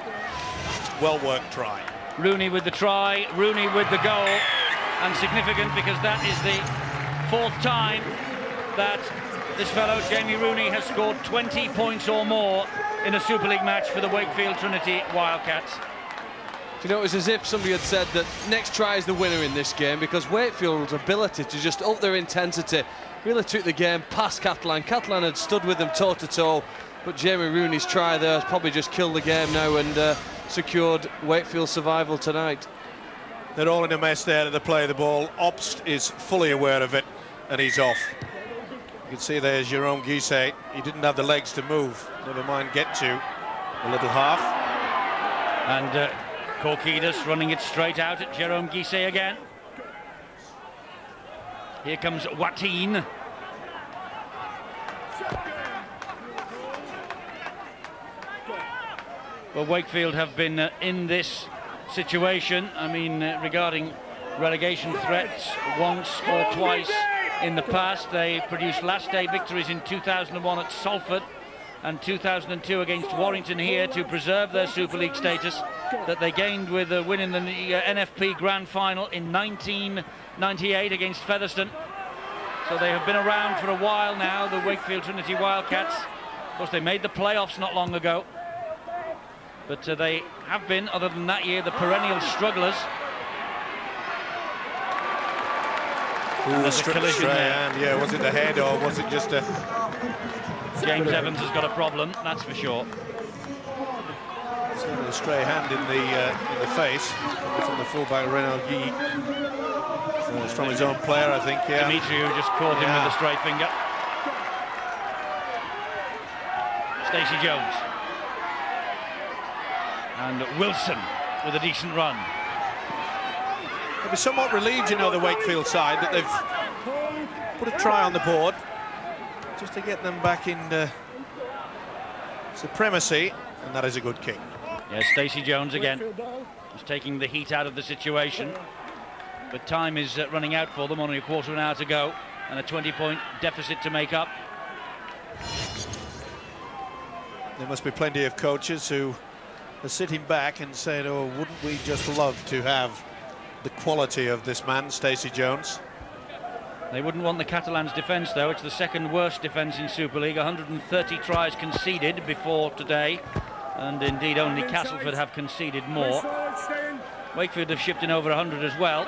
Well worked try. Rooney with the try, Rooney with the goal, and significant because that is the fourth time that this fellow Jamie Rooney has scored 20 points or more in a Super League match for the Wakefield Trinity Wildcats. You know, it was as if somebody had said that next try is the winner in this game, because Wakefield's ability to just up their intensity really took the game past Catalan. Catalan had stood with them toe-to-toe, but Jamie Rooney's try there has probably just killed the game now and secured Wakefield's survival tonight. They're all in a mess there to play the ball. Ops is fully aware of it, and he's off. You can see there's Jerome Guisset. He didn't have the legs to move, never mind get to a little half. And Korkidas running it straight out at Jerome Guisset again. Here comes Wateen. Well, Wakefield have been in this situation, I mean, regarding relegation threats once or twice in the past. They produced last day victories in 2001 at Salford and 2002 against Warrington here to preserve their Super League status that they gained with a win in the NFP Grand Final in 1998 against Featherstone. So they have been around for a while now, the Wakefield Trinity Wildcats. Of course, they made the playoffs not long ago. But they have been, other than that year, the perennial strugglers. There's a collision there. And yeah, was it the head or was it just a... James Evans has got a problem, that's for sure. A stray hand in the face from the fullback Renaud Guy. So it's from his own player, I think. Yeah. Dimitriou just caught him with a stray finger. Stacey Jones. And Wilson with a decent run. They'll be somewhat relieved, you know, the Wakefield side, that they've put a try on the board just to get them back in supremacy, and that is a good kick. Yeah, Stacey Jones again. He's taking the heat out of the situation, but time is running out for them, only a quarter of an hour to go, and a 20-point deficit to make up. There must be plenty of coaches who are sitting back and saying, oh, wouldn't we just love to have the quality of this man, Stacey Jones. They wouldn't want the Catalans' defence, though. It's the second worst defence in Super League. 130 tries conceded before today, and indeed only Castleford have conceded more. Wakefield have shipped in over 100 as well,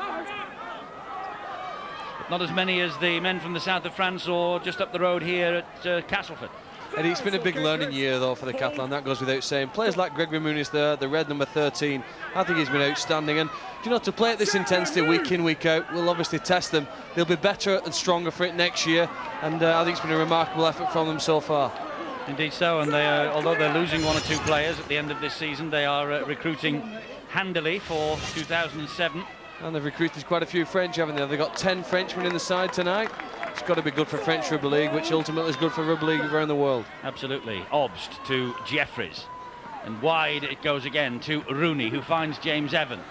but not as many as the men from the south of France or just up the road here at Castleford. And it's been a big learning year, though, for the Catalan. That goes without saying. Players like Gregory Muniz there, the red number 13, I think he's been outstanding. And, you know, to play at this intensity week in, week out, we'll obviously test them. They'll be better and stronger for it next year. And I think it's been a remarkable effort from them so far. Indeed so, and they are, although they're losing one or two players at the end of this season, they are recruiting handily for 2007. And they've recruited quite a few French, haven't they? They've got 10 Frenchmen in the side tonight. It's got to be good for French Rugby League, which ultimately is good for Rugby League around the world. Absolutely. Obst to Jeffries. And wide it goes again to Rooney, who finds James Evans.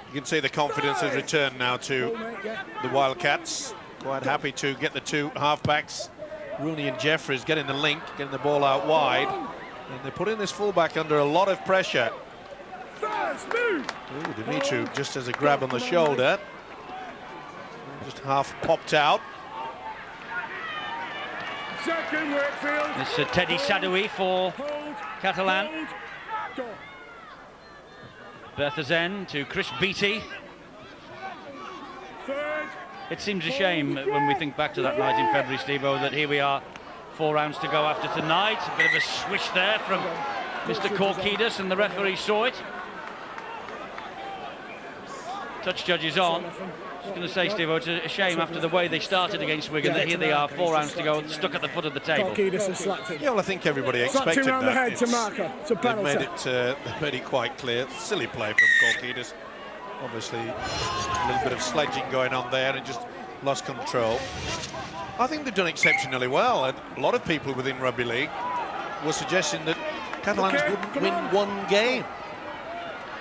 You can see the confidence has returned now to the Wildcats. Quite happy to get the two halfbacks, Rooney and Jeffries, getting the link, getting the ball out wide. And they're putting this fullback under a lot of pressure. Ooh, Dimitru just has a grab on the shoulder. Just half popped out. Second, Wakefield. It's Teddy Sadoui for Catalan. Berthazen to Chris Beattie. It seems a shame when we think back to that night in February, Steve-O, that here we are, 4 rounds to go after tonight. A bit of a swish there from Mr. Korkidis, and the referee saw it. Touch judges on. I was going to say, Steve-O, it's a shame after the way they started against Wigan that here they are, 4 rounds to go, stuck at the foot of the table. Yeah, well, I think everybody expected that. The head to marker. It's a penalty. They made it quite clear. Silly play from Korkidis. Obviously, a little bit of sledging going on there and just lost control. I think they've done exceptionally well. And a lot of people within Rugby League were suggesting that Catalans wouldn't win one game.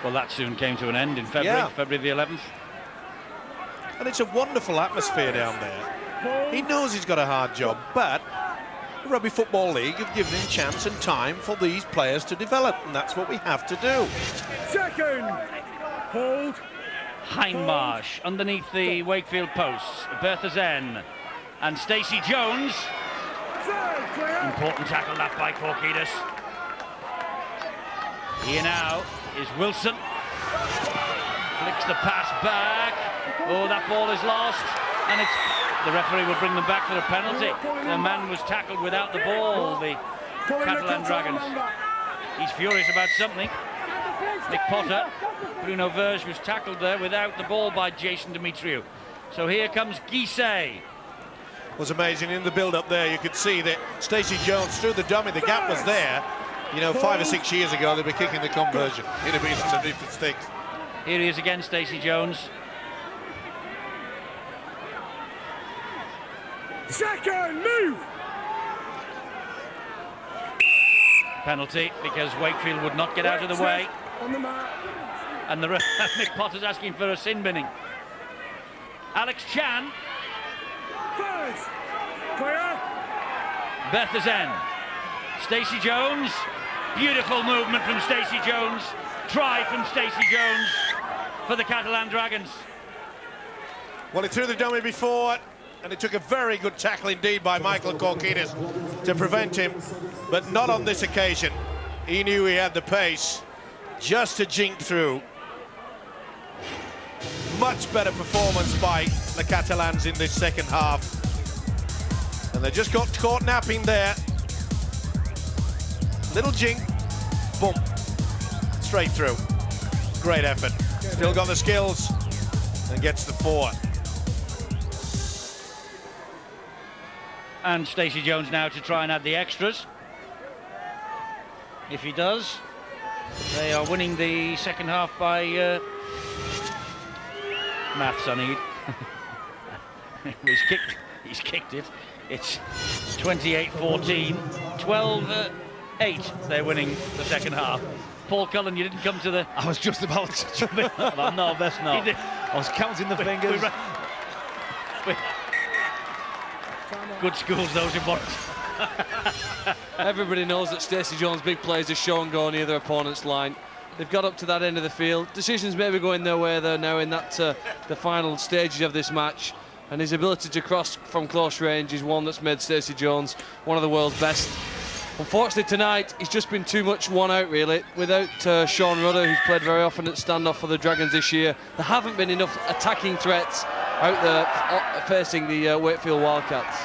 Well, that soon came to an end in February, February the 11th. And it's a wonderful atmosphere down there. He knows he's got a hard job, but the Rugby Football League have given him chance and time for these players to develop, and that's what we have to do. Second, hold. Hindmarsh underneath the Wakefield posts. Berthazen and Stacey Jones. Important tackle that by Korkidis. Here now is Wilson. Flicks the pass back. Oh, that ball is lost, and the referee will bring them back for a penalty. The man was tackled without the ball, the Catalan Dragons. He's furious about something. Nick Potter, Bruno Verge was tackled there without the ball by Jason Demetriou. So here comes Guisset. Was amazing in the build-up there. You could see that Stacey Jones threw the dummy. The gap was there. You know, 5 or 6 years ago, they'd be kicking the conversion. He'd have been underneath the sticks. Here he is again, Stacey Jones. Second, move! Penalty, because Wakefield would not get out of the way. On the mark. And Nick Potter's asking for a sin binning. Alex Chan. First, clear. Berthazen. Stacey Jones. Beautiful movement from Stacey Jones. Try from Stacey Jones for the Catalan Dragons. Well, he threw the dummy before, and it took a very good tackle indeed by Michael Korkidis to prevent him, but not on this occasion. He knew he had the pace just to jink through. Much better performance by the Catalans in this second half. And they just got caught napping there. Little jink, boom, straight through. Great effort. Still got the skills and gets the 4. And Stacey Jones now to try and add the extras. If he does, they are winning the second half by maths, I need. He's kicked it. It's 28-14, 12-8. They're winning the second half. Paul Cullen, you didn't come to the... I was just about to jump in. No, best not. I was counting the fingers. Good schools, those in want. Everybody knows that Stacey Jones' big plays are show and go near their opponent's line. They've got up to that end of the field. Decisions may be going their way there now in that the final stages of this match. And his ability to cross from close range is one that's made Stacey Jones one of the world's best. Unfortunately tonight, he's just been too much one out really. Without Sean Rudder, who's played very often at standoff for the Dragons this year, there haven't been enough attacking threats out there facing the Wakefield Wildcats.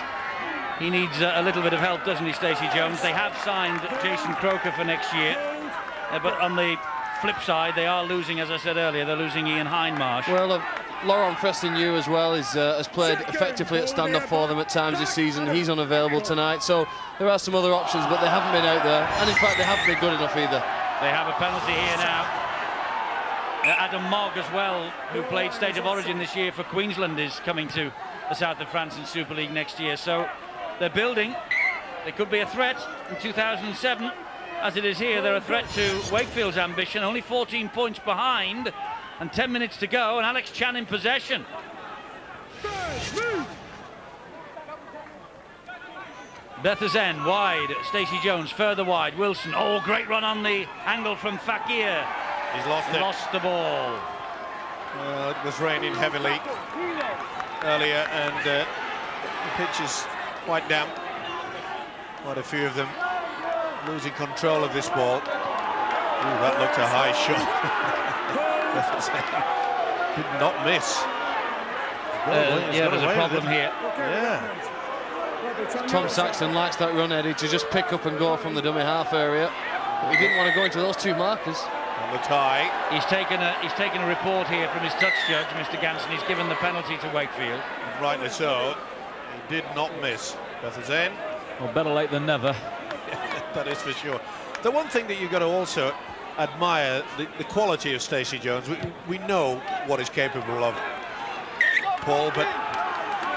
He needs a little bit of help, doesn't he, Stacey Jones? They have signed Jason Croker for next year, but on the flip side, they are losing, as I said earlier, they're losing Ian Hindmarsh. Well, Laurent Frestignou as well has played effectively at standoff for them at times this season. He's unavailable tonight, so there are some other options, but they haven't been out there, and in fact they haven't been good enough either. They have a penalty here now. Adam Mogg as well, who played State of Origin this year for Queensland, is coming to the south of France in Super League next year, so they're building. They could be a threat in 2007. As it is here, they're a threat to Wakefield's ambition, only 14 points behind, and 10 minutes to go, and Alex Chan in possession. Bethazen wide, Stacey Jones further wide, Wilson, oh, great run on the angle from Fakir. He's lost it. Lost the ball. It was raining heavily earlier, and the pitch is quite damp. Quite a few of them losing control of this ball. Ooh, that looked a high shot. Did not miss. Yeah, there's a problem here. Yeah. Tom Saxton likes that run, Eddie, to just pick up and go from the dummy half area. But he didn't want to go into those two markers. On the tie. He's taken a report here from his touch judge, Mr. Ganson. He's given the penalty to Wakefield. Rightly so. He did not miss. Bethazen. Well, better late than never. That is for sure. The one thing that you've got to also admire, the quality of Stacey Jones. We know what he's capable of, Paul, but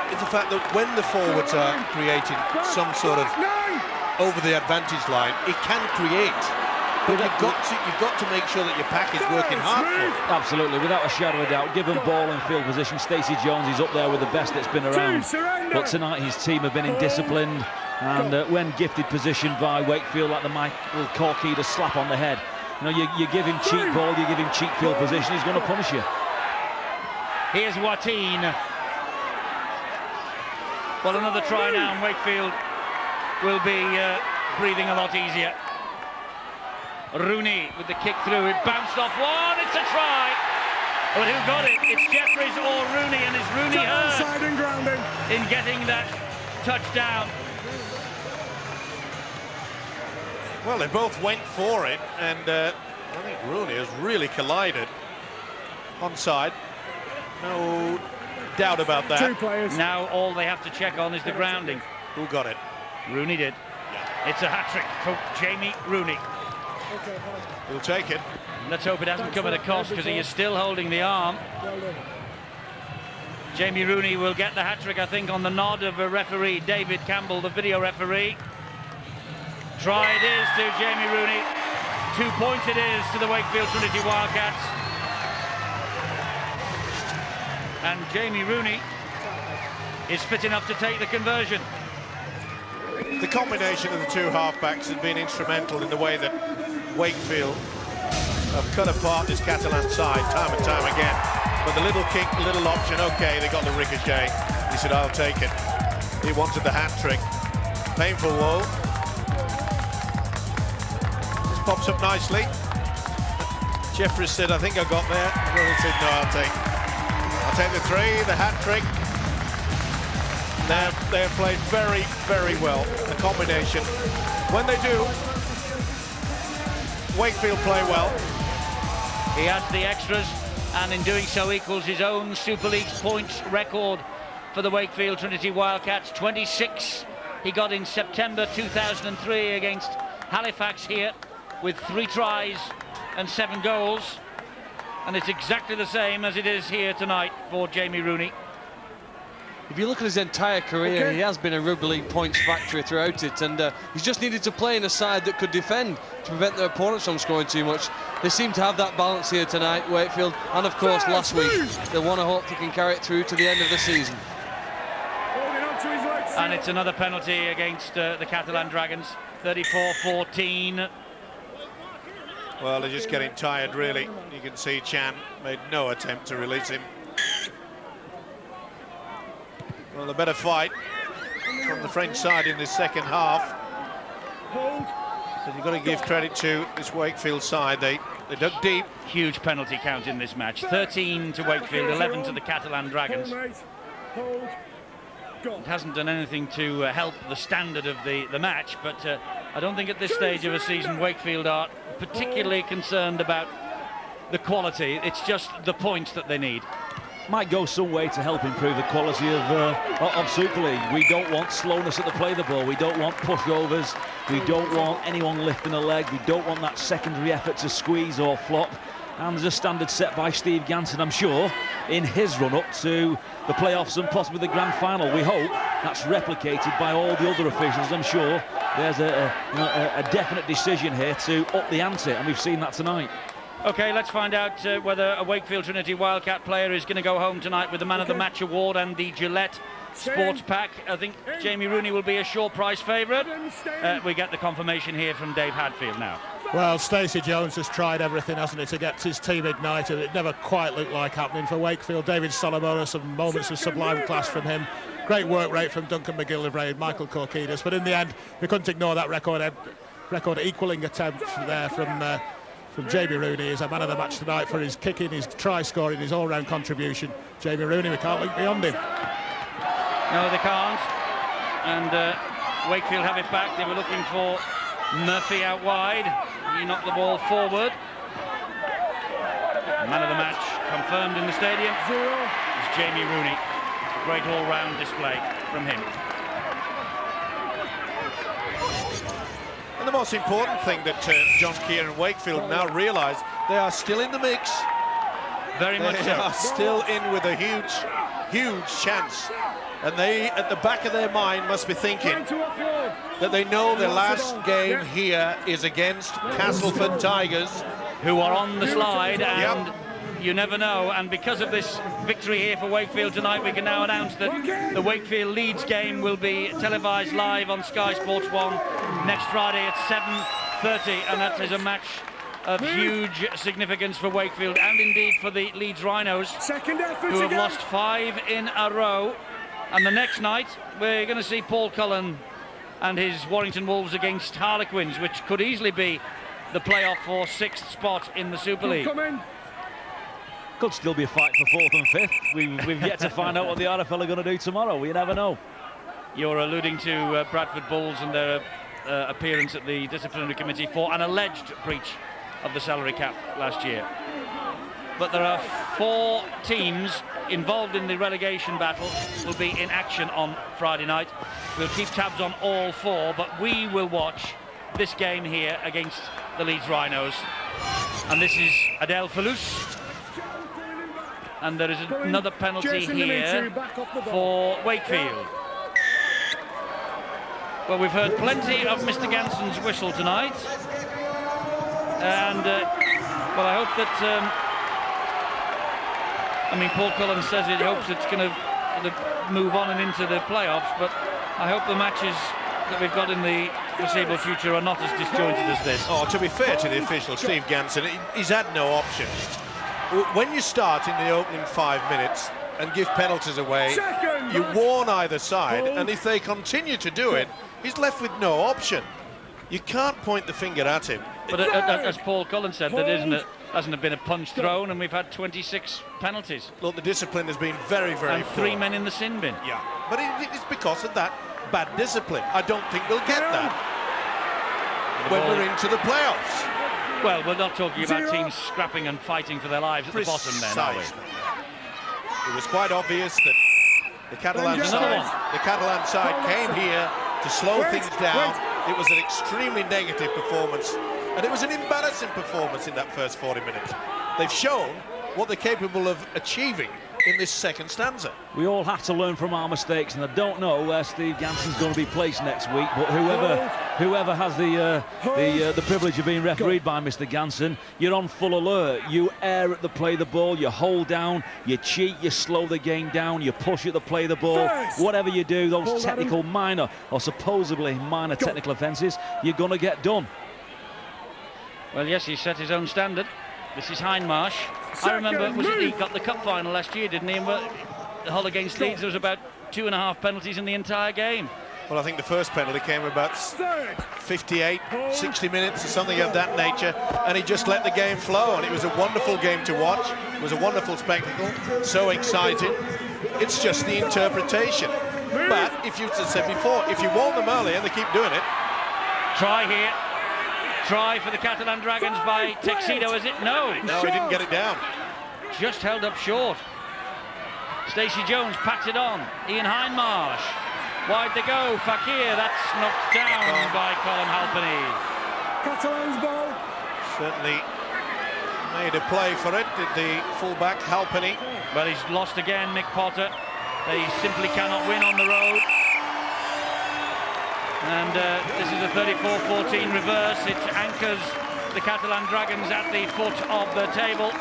it's the fact that when the forwards are creating some sort of over the advantage line, it can create. But you've got to make sure that your pack is working hard for it. Absolutely, without a shadow of a doubt. Given ball and field position, Stacey Jones is up there with the best that's been around. But tonight his team have been indisciplined, and when gifted position by Wakefield, like the Michael Corky to slap on the head. You know, you give him cheap ball, you give him cheap field position, he's going to punish you. Here's Watine. Well, another try now, and Wakefield will be breathing a lot easier. Rooney with the kick through, it bounced off one, it's a try! But who got it? It's Jeffries or Rooney, and is Rooney hurt in getting that touchdown? Well, they both went for it, and I think Rooney has really collided. Onside, no doubt about that. Two players. Now all they have to check on is the grounding. Who got it? Rooney did. It's a hat-trick for Jamie Rooney. He'll take it. Let's hope it hasn't come at a cost, because he is still holding the arm. Jamie Rooney will get the hat-trick, I think, on the nod of a referee, David Campbell, the video referee. Try it is to Jamie Rooney. 2 points it is to the Wakefield Trinity Wildcats. And Jamie Rooney is fit enough to take the conversion. The combination of the two halfbacks has been instrumental in the way that Wakefield have cut apart this Catalan side time and time again. But the little kick, the little option, okay, they got the ricochet. He said, I'll take it. He wanted the hat-trick. Painful wall. This pops up nicely. Jeffries said, I think I got there. He said, no, I'll take the three, the hat-trick. They have played very, very well. The combination. When they do, Wakefield play well. He adds the extras, and in doing so equals his own Super League points record for the Wakefield Trinity Wildcats. 26 he got in September 2003 against Halifax here, with 3 tries and 7 goals. And it's exactly the same as it is here tonight for Jamie Rooney. If you look at his entire career, he has been a rugby league points factory throughout it, and he's just needed to play in a side that could defend to prevent their opponents from scoring too much. They seem to have that balance here tonight, Wakefield, and of course last week. They want to hope they can carry it through to the end of the season. And it's another penalty against the Catalan Dragons. 34-14. Well, they're just getting tired, really. You can see Chan made no attempt to release him. Well, the better fight from the French side in this second half. But you've got to give credit to this Wakefield side. They dug deep. Huge penalty count in this match. 13 to Wakefield, 11 to the Catalan Dragons. It hasn't done anything to help the standard of the match, but I don't think at this stage of a season Wakefield are particularly concerned about the quality. It's just the points that they need. Might go some way to help improve the quality of Super League. We don't want slowness at the play of the ball. We don't want pushovers. We don't want anyone lifting a leg. We don't want that secondary effort to squeeze or flop. And there's a standard set by Steve Ganson, I'm sure, in his run-up to the playoffs and possibly the grand final. We hope that's replicated by all the other officials. I'm sure there's a definite decision here to up the ante, and we've seen that tonight. OK, let's find out whether a Wakefield Trinity Wildcat player is going to go home tonight with the Man of the Match award and the Gillette Sports Pack. I think Jamie Rooney will be a sure price favourite. We get the confirmation here from Dave Hadfield now. Well, Stacey Jones has tried everything, hasn't he, to get his team ignited. It never quite looked like happening for Wakefield. David Solomona, some moments of sublime class from him. Great work rate from Duncan McGillivray and Michael Korkidas. But in the end, we couldn't ignore that record equalling attempt there from Jamie Rooney. Is a man of the match tonight for his kicking, his try scoring, his all-round contribution. Jamie Rooney, we can't look beyond him. No, they can't. And Wakefield have it back. They were looking for Murphy out wide. He knocked the ball forward. Man of the match confirmed in the stadium is Jamie Rooney. A great all-round display from him. And the most important thing that John Keir and Wakefield now realise, they are still in the mix. Very much so. They are still in with a huge chance. And they, at the back of their mind, must be thinking that they know their last game here is against Castleford Tigers, who are on the slide, and you never know. And because of this victory here for Wakefield tonight, we can now announce that the Wakefield Leeds game will be televised live on Sky Sports 1 next Friday at 7:30, and that is a match of huge significance for Wakefield and indeed for the Leeds Rhinos, who have lost 5 in a row. And the next night, we're going to see Paul Cullen and his Warrington Wolves against Harlequins, which could easily be the playoff for 6th spot in the Super League. Could still be a fight for 4th and 5th. We've yet to find out what the RFL are going to do tomorrow. We never know. You're alluding to Bradford Bulls and their appearance at the disciplinary committee for an alleged breach of the salary cap last year. But there are 4 teams involved in the relegation battle will be in action on Friday night. We'll keep tabs on all 4, but we will watch this game here against the Leeds Rhinos. And this is Adel Falous. And there is another penalty here for Wakefield. Well, we've heard plenty of Mr. Ganson's whistle tonight. And, well, I hope that... I mean, Paul Cullen says he hopes it's going to move on and into the playoffs, but I hope the matches that we've got in the foreseeable future are not as disjointed as this. Oh, to be fair to the official, Steve Ganson, he's had no option. When you start in the opening 5 minutes and give penalties away, you warn either side, and if they continue to do it, he's left with no option. You can't point the finger at him. But as Paul Cullen said, there hasn't been a punch thrown, and we've had 26 penalties. Look, the discipline has been very, very and poor. 3 men in the sin bin. Yeah, but it's because of that bad discipline. I don't think we'll get that when we're into the playoffs. Well, we're not talking about teams scrapping and fighting for their lives at the bottom then, are we? It was quite obvious that the Catalan side came here to slow things down. It was an extremely negative performance, and it was an embarrassing performance in that first 40 minutes. They've shown what they're capable of achieving in this second stanza. We all have to learn from our mistakes, and I don't know where Steve Ganson's going to be placed next week, but whoever has the privilege of being refereed by Mr. Ganson, you're on full alert. You err at the play of the ball, you hold down, you cheat, you slow the game down, you push at the play of the ball. Whatever you do, those technical minor or supposedly minor technical offences, you're going to get done. Well, yes, he set his own standard. This is Hindmarsh. I remember, he got the cup final last year, didn't he? And Hull against Leeds, there was about 2.5 penalties in the entire game. Well, I think the first penalty came about 58, 60 minutes or something of that nature, and he just let the game flow, and it was a wonderful game to watch. It was a wonderful spectacle, so exciting. It's just the interpretation. But, if you said before, if you warn them early and they keep doing it... Try here. Try for the Catalan Dragons by Texido, is it? No. No, he didn't get it down. Just held up short. Stacey Jones packs it on. Ian Hindmarsh. Wide they go. Fakir, that's knocked down by Colin Halpenny. Catalans ball. Certainly made a play for it, did the fullback Halpenny. Well, he's lost again, Mick Potter. They simply cannot win on the road. And this is a 34-14 reverse. It anchors the Catalan Dragons at the foot of the table,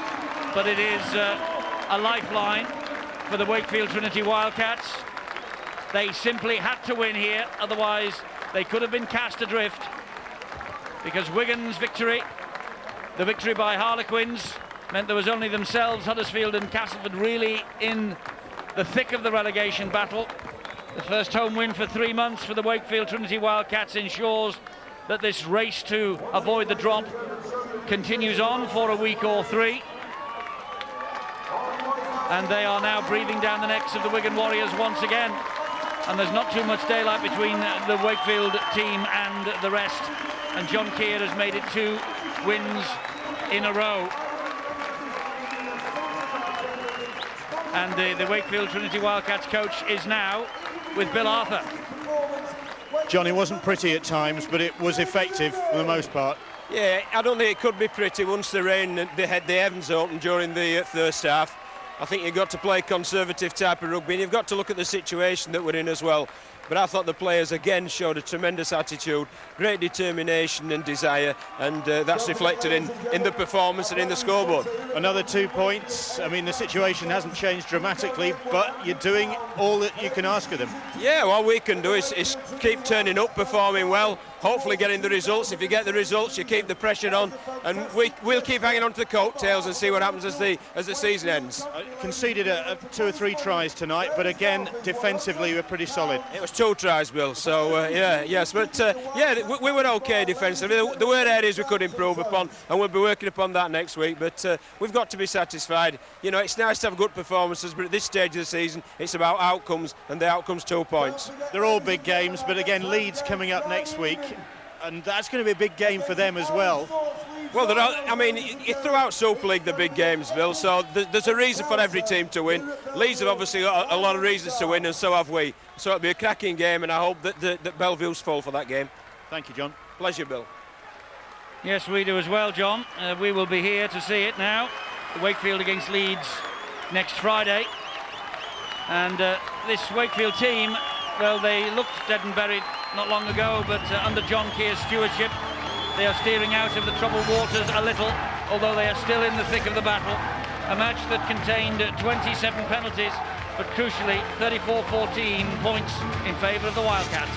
but it is a lifeline for the Wakefield Trinity Wildcats. They simply had to win here, otherwise they could have been cast adrift, because Wigan's victory, the victory by Harlequins, meant there was only themselves, Huddersfield and Castleford, really in the thick of the relegation battle. The first home win for 3 months for the Wakefield Trinity Wildcats ensures that this race to avoid the drop continues on for a week or 3. And they are now breathing down the necks of the Wigan Warriors once again. And there's not too much daylight between the Wakefield team and the rest. And John Keir has made it 2 wins in a row. And the Wakefield Trinity Wildcats coach is now with Bill Arthur. John, it wasn't pretty at times, but it was effective for the most part. Yeah, I don't think it could be pretty once the rain, they had the heavens open during the first half. I think you've got to play conservative type of rugby, and you've got to look at the situation that we're in as well. But I thought the players again showed a tremendous attitude, great determination and desire, and that's reflected in the performance and in the scoreboard. Another 2 points. I mean, the situation hasn't changed dramatically, but you're doing all that you can ask of them. Yeah, what we can do is keep turning up, performing well, hopefully getting the results. If you get the results, you keep the pressure on, and we'll keep hanging on to the coattails and see what happens as the season ends. Conceded 2 or 3 tries tonight, but again, defensively we're pretty solid. It was 2 tries, Bill, so yes, but we were okay defensively. There were areas we could improve upon, and we'll be working upon that next week, but we've got to be satisfied. You know, it's nice to have good performances, but at this stage of the season, it's about outcomes, and the outcome's 2 points. They're all big games, but again, Leeds coming up next week, and that's going to be a big game for them as well. Well, I mean, you threw out Super League, the big games, Bill, so there's a reason for every team to win. Leeds have obviously got a lot of reasons to win, and so have we. So it'll be a cracking game, and I hope that Bellevue's full for that game. Thank you, John. Pleasure, Bill. Yes, we do as well, John. We will be here to see it now. Wakefield against Leeds next Friday. And this Wakefield team, well, they looked dead and buried not long ago, but under John Keir's stewardship, they are steering out of the troubled waters a little, although they are still in the thick of the battle. A match that contained 27 penalties, but crucially 34-14 points in favour of the Wildcats.